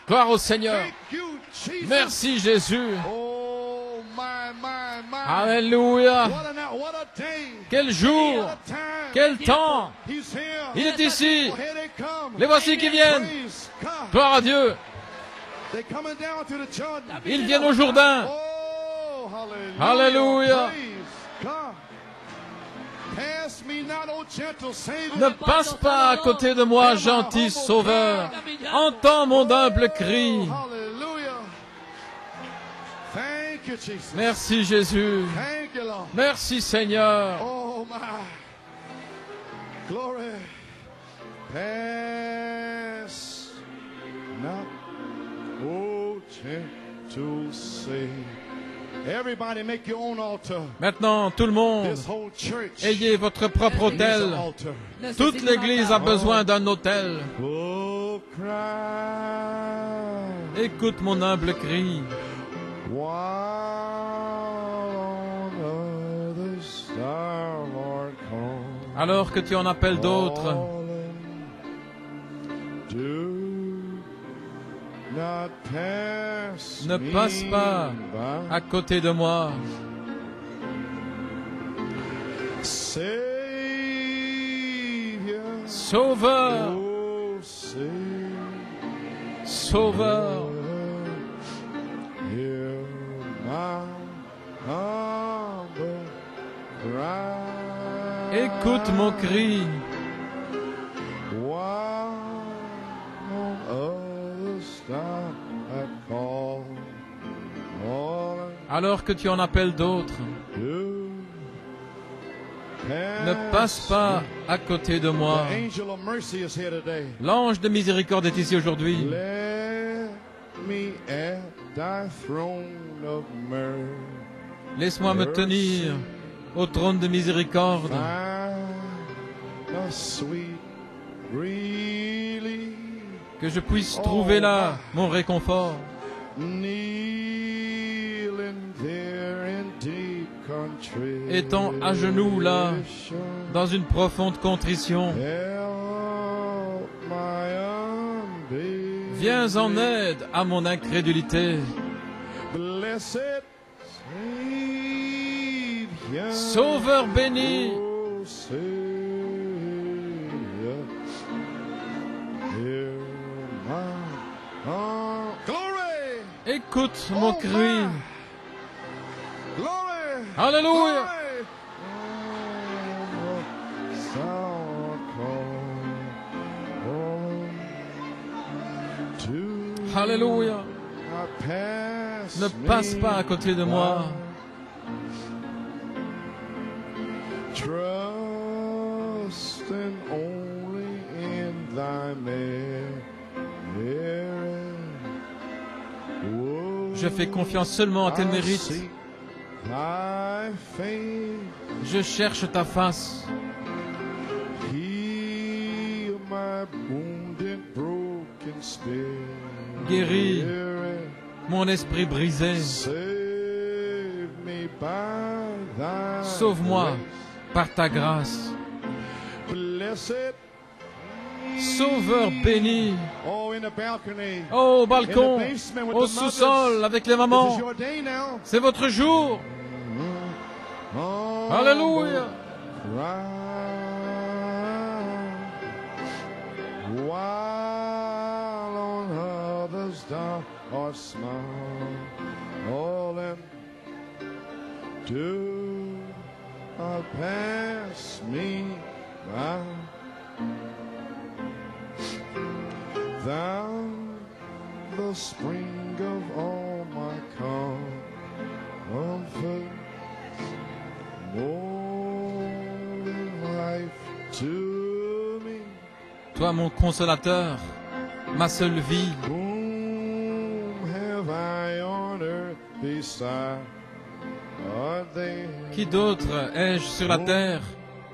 B: Gloire au Seigneur. Merci Jésus. Alléluia. Quel jour. Quel temps. Il est ici. Les voici qui viennent. Gloire à Dieu. Ils viennent au Jourdain. Alléluia. Ne passe pas à côté de moi, gentil Sauveur. Entends mon humble cri. Merci Jésus. Merci Seigneur. Maintenant, tout le monde, ayez votre propre autel. Toute l'Église a besoin d'un autel. Écoute mon humble cri. Alors que tu en appelles d'autres, ne passe pas à côté de moi. Sauveur, Sauveur, écoute mon cri. Alors que tu en appelles d'autres, ne passe pas à côté de moi. L'ange de miséricorde est ici aujourd'hui. Laisse-moi me tenir au trône de miséricorde. Que je puisse trouver là mon réconfort. Étant à genoux là, dans une profonde contrition, viens en aide à mon incrédulité. Sauveur béni, écoute mon cri. Alléluia. Alléluia. Ne passe pas à côté de moi.
A: Trusting only in thy merit.
B: Je fais confiance seulement à tes mérites.
A: Thy face.
B: Je cherche ta face.
A: Heal my wounded, broken spirit.
B: Guéris mon esprit brisé.
A: Save me by thy
B: Sauve-moi
A: grace.
B: par ta grâce.
A: Blessed.
B: Sauveur béni.
A: Oh, in the balcony.
B: Au balcon,
A: In the basement with
B: au
A: the
B: sous-sol
A: mothers.
B: avec les
A: This is
B: mamans.
A: your day now.
B: C'est votre jour.
A: Oh,
B: Alléluia.
A: While on others thou art smiling, do not pass me by. Thou, the spring of all my comfort, more life to me.
B: Toi mon consolateur, ma seule vie.
A: Whom have I on earth beside thee?
B: Qui d'autre ai-je sur la terre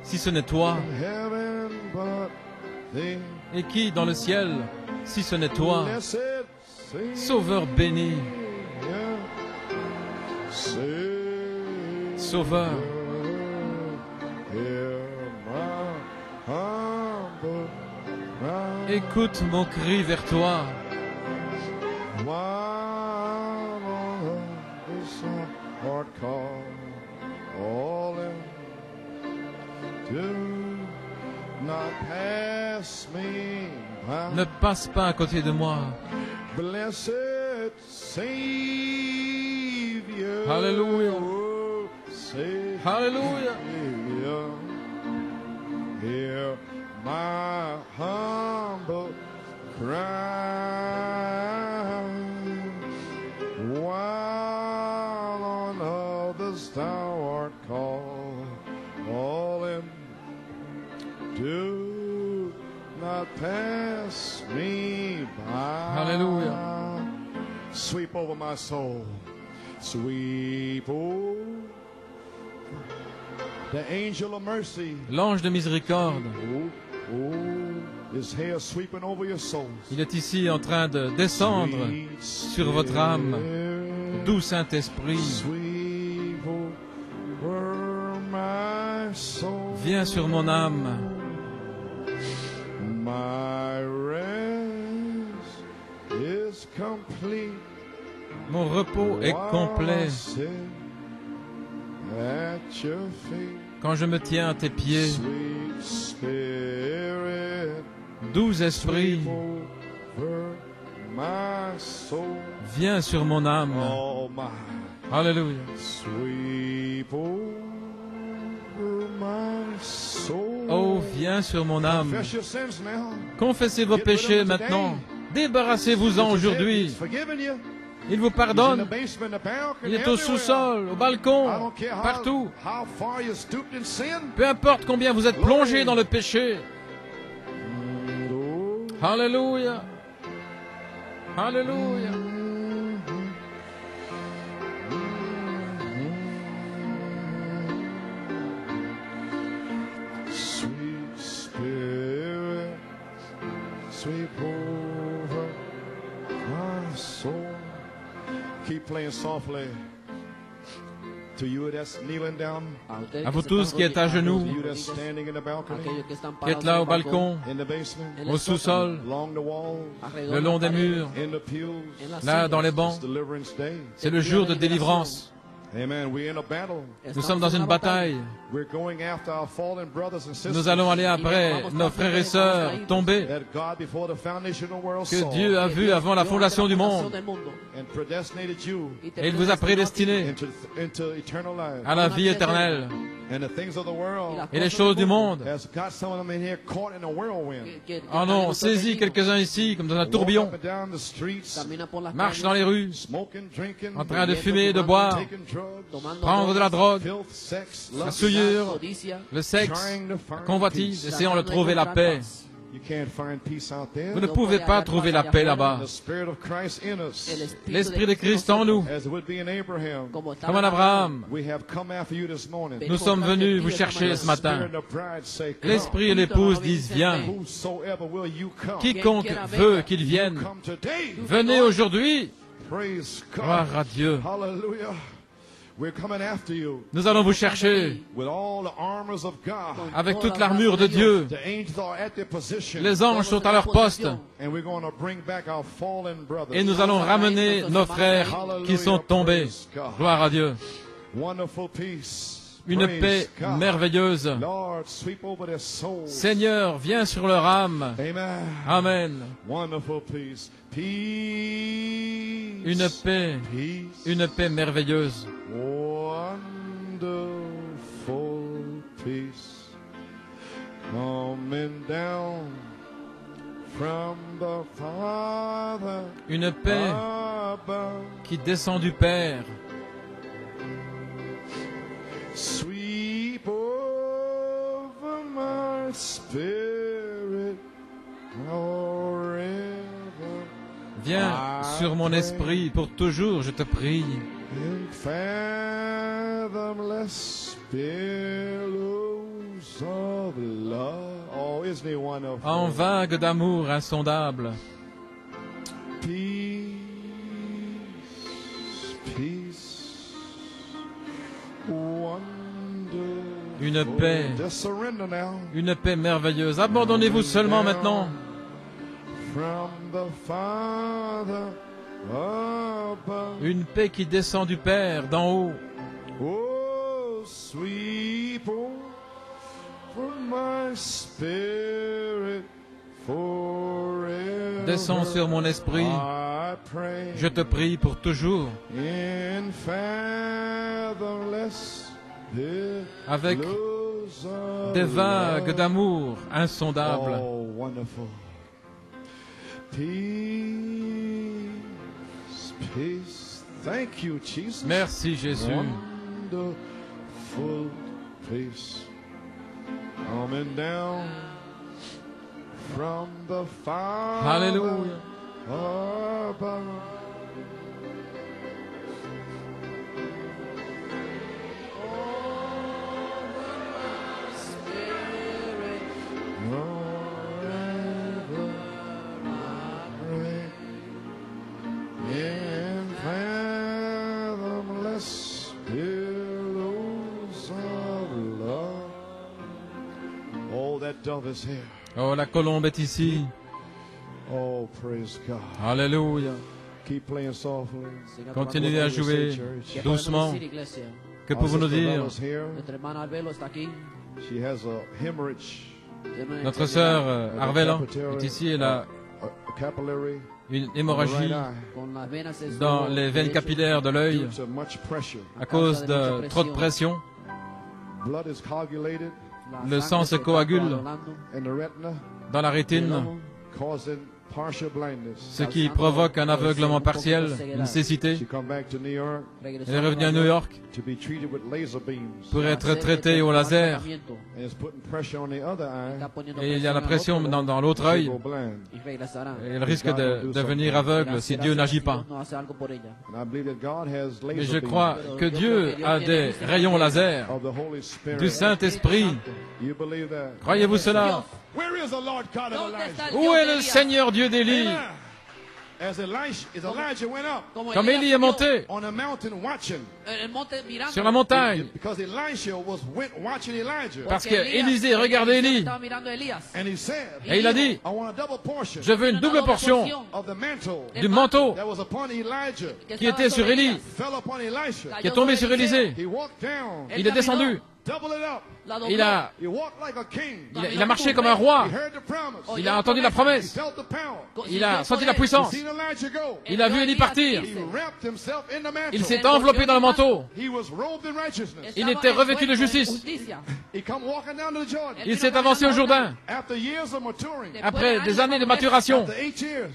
B: si ce n'est toi?
A: Heaven but thee.
B: Et qui dans le ciel si ce n'est toi?
A: Blessed
B: Sauveur béni, Sauveur.
A: Hear my humble cry.
B: Écoute mon cri vers toi.
A: While on earth thou art calling, do not pass me by.
B: Ne passe pas à côté de moi.
A: Blessed Savior.
B: Hallelujah.
A: Savior.
B: Hallelujah.
A: Hear my humble cry. While on others thou art calling, do not pass me by.
B: Hallelujah.
A: Sweep over my soul. Sweep over the angel of mercy.
B: L'ange de miséricorde,
A: His hair sweeping over your soul.
B: il est ici en train de descendre sur votre âme. Doux Saint-Esprit,
A: Sweep over my soul.
B: viens sur mon âme.
A: My rest is complete.
B: Mon repos est complet
A: While I sit at your feet.
B: quand je me tiens à tes pieds.
A: Sweet Spirit,
B: Doux Esprit,
A: sweep over my soul.
B: viens sur mon âme.
A: Oh my,
B: Alléluia.
A: sweep over my soul.
B: Oh, viens sur mon âme.
A: Confess your sins now.
B: Confessez vos péchés maintenant. Débarrassez-vous-en aujourd'hui.
A: He's forgiven you.
B: Il vous
A: He's in the
B: pardonne.
A: basement, the balcony,
B: Il est au
A: everywhere.
B: sous-sol, au
A: I
B: balcon,
A: don't care
B: partout.
A: how far you stooped in sin.
B: Peu importe combien vous êtes plongé dans le péché.
A: Oh.
B: Alléluia. Alléluia.
A: Sweet Spirit, sweep over my soul. Keep playing softly. To you that's kneeling down,
B: À vous tous qui êtes à genoux,
A: to you that's standing in the balcony,
B: qui êtes là au balcon,
A: in the basement,
B: au sous-sol,
A: along the walls,
B: le long des murs,
A: in the pews.
B: là dans les
A: It's
B: bancs.
A: Deliverance Day.
B: C'est le jour de délivrance.
A: Amen. We're in a battle.
B: Nous sommes dans une bataille.
A: We're going after our fallen brothers and sisters.
B: Nous allons aller après nos frères et sœurs tombés
A: That God before the foundation of the world
B: que
A: saw
B: Dieu a vus avant la fondation du monde.
A: and predestinated you
B: Et il vous a prédestinés
A: into eternal life.
B: à la vie éternelle. Et les choses du monde en ont saisi quelques-uns ici, comme dans un tourbillon, marchent dans les rues, en train de fumer, de boire, prendre de la drogue, la souillure, le sexe, la convoitise, essayant de trouver la paix. Vous ne pouvez pas trouver la paix là-bas. L'Esprit de Christ en nous, comme en Abraham, nous sommes venus vous chercher ce matin. L'Esprit et l'épouse disent, viens. Quiconque veut qu'il vienne, venez aujourd'hui. Gloire à Dieu. Nous allons vous chercher avec toute l'armure de Dieu. Les anges sont à leur poste. Et nous allons ramener nos frères qui sont tombés. Gloire à Dieu. Une paix merveilleuse. Seigneur, viens sur leur âme. Amen. Une paix merveilleuse.
A: Wonderful peace coming down from the Father.
B: Une paix qui descend du Père.
A: Sweep over my spirit forever.
B: Viens sur mon esprit pour toujours, je te prie.
A: Fathomless billows of love. Oh, isn't he wonderful?
B: En vague d'amour insondable.
A: Peace, peace, wonder.
B: Une paix merveilleuse. Abandonnez-vous seulement maintenant.
A: From the Father above.
B: Une paix qui descend du Père d'en haut.
A: Oh, sweep over my spirit forever.
B: Descends sur mon esprit. Je te prie pour toujours. Avec des vagues d'amour insondables.
A: Oh, wonderful. Peace, peace. Thank you, Jesus.
B: Merci, Jésus.
A: Wonderful peace. Coming down from the Father.
B: Hallelujah.
A: Above.
B: Oh, la colombe est ici.
A: Oh, praise God.
B: Alléluia.
A: Keep playing softly.
B: Continuez à jouer doucement. Que pouvons-nous dire?
A: She has a hemorrhage.
B: Notre sœur Arvelan est ici. Elle a une hémorragie dans les veines capillaires de l'œil à cause de trop de pression. Le sang se coagule dans la rétine, ce qui provoque un aveuglement partiel, une cécité. Elle est revenue à New York pour être traitée au laser. Et il y a la pression dans l'autre œil. Et elle risque de devenir aveugle si Dieu n'agit pas. Mais je crois que Dieu a des rayons laser du Saint-Esprit. Croyez-vous cela? Où est le Seigneur Dieu d'Élie? Comme Élie est monté sur la montagne, parce que Élisée regardait Élie, et il a dit, je veux une double portion du manteau qui était sur Élie, qui est tombé sur Élisée. Il est descendu Il a marché comme un roi. Il a entendu la promesse. Il a senti la puissance. Il a vu Élie partir. Il s'est enveloppé dans le manteau. Il était revêtu de justice. Il s'est avancé au Jourdain. Après des années de maturation,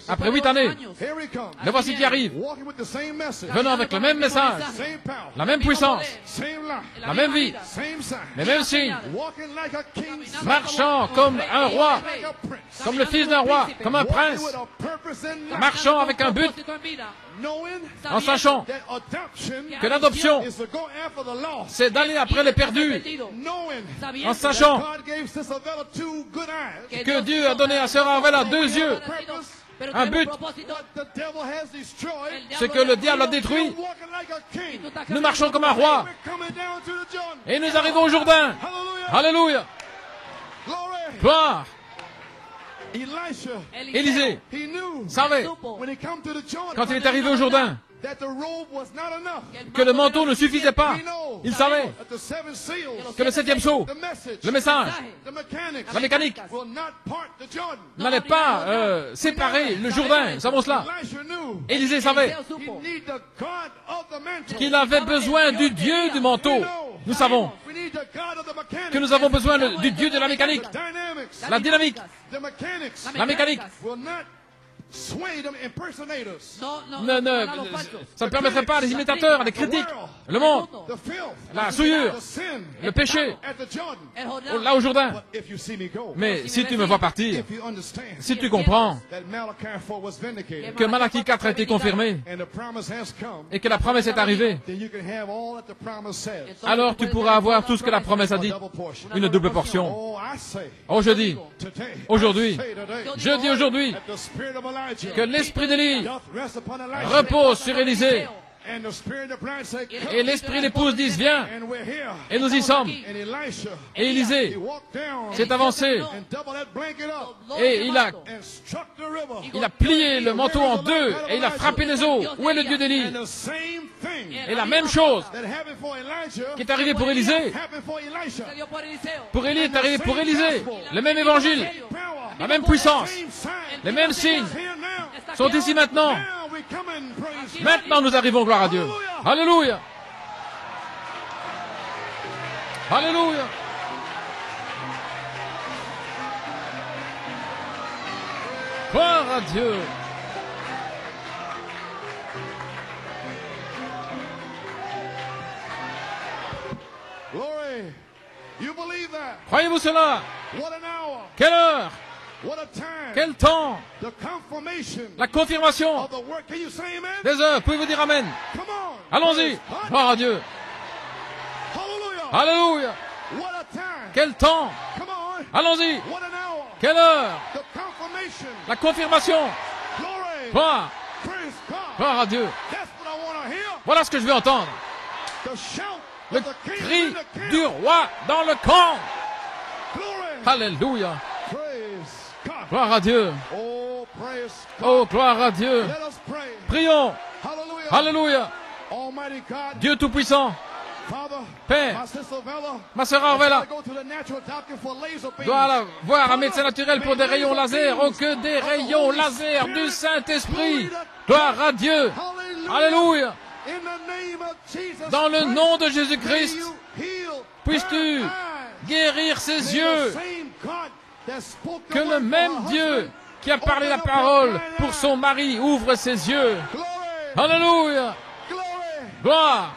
B: après 8 années, le voici qui arrive, venant avec le même message, la même puissance, la même vie, les mêmes signes, marchant comme un roi, comme le fils d'un roi, comme un prince, marchant avec un but, en sachant que l'adoption, c'est d'aller après les perdus, en sachant que Dieu a donné à Sœur Arvela 2 yeux, un but, ce que le diable a détruit. Nous marchons comme un roi et nous arrivons au Jourdain. Alléluia. Gloire. Élisée savait, quand il est arrivé au Jourdain, que le manteau ne suffisait pas. Il savait que le 7e sceau, le message, la mécanique, n'allait pas séparer le Jourdain. Nous savons cela. Élisée savait qu'il avait besoin du Dieu du manteau. Nous savons que nous avons besoin du Dieu de la mécanique, la dynamique, la mécanique. Ça ne permettrait pas à des imitateurs, à des critiques, le monde, la souillure, le péché, là au Jourdain. Mais si tu me vois partir, si tu comprends que Malachie 4 a été confirmé et que la promesse est arrivée, alors tu pourras avoir tout ce que la promesse a dit, une double portion. Oh, je dis, aujourd'hui, que l'esprit d'Élie repose sur Élisée. Et l'esprit de l'épouse dit, viens. Et nous y sommes. Et Élisée s'est avancé. Et il a plié le manteau en 2. Et il a frappé les eaux. Où est le Dieu d'Élie? Et la même chose qui est arrivée pour Élisée, pour Élie est arrivé pour Élisée. Le même évangile, la même puissance, les mêmes signes sont ici maintenant. Maintenant nous arrivons, gloire à Dieu. Alléluia. Alléluia. Gloire à Dieu. Croyez-vous cela? Quelle heure? Quel temps? La confirmation des œuvres. Pouvez-vous dire Amen? Allons-y. Gloire à Dieu. Alléluia. Quel temps? Allons-y. Quelle heure? La confirmation. Gloire. Gloire à Dieu. Voilà ce que je veux entendre. Le cri du roi dans le camp. Alléluia. Gloire à Dieu. Oh, gloire à Dieu. Prions. Alléluia. Dieu Tout-Puissant. Père, ma sœur Arvela doit la voir un médecin naturel pour des rayons laser. Oh, que des rayons laser du Saint-Esprit. Gloire à Dieu. Alléluia. Dans le nom de Jésus-Christ, puisses-tu guérir ses yeux. Que le même Dieu qui a parlé la parole pour son mari ouvre ses yeux. Alléluia. Gloire.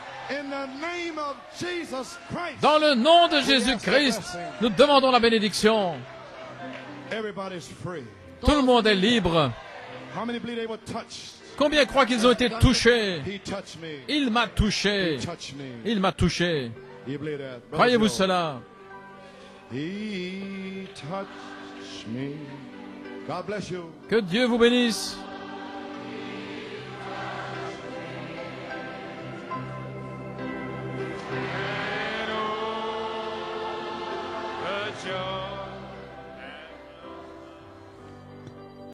B: Dans le nom de Jésus-Christ, nous demandons la bénédiction. Tout le monde est libre. Combien croient qu'ils ont été touchés? Il m'a touché. Il m'a touché. Croyez-vous cela? Que Dieu vous bénisse.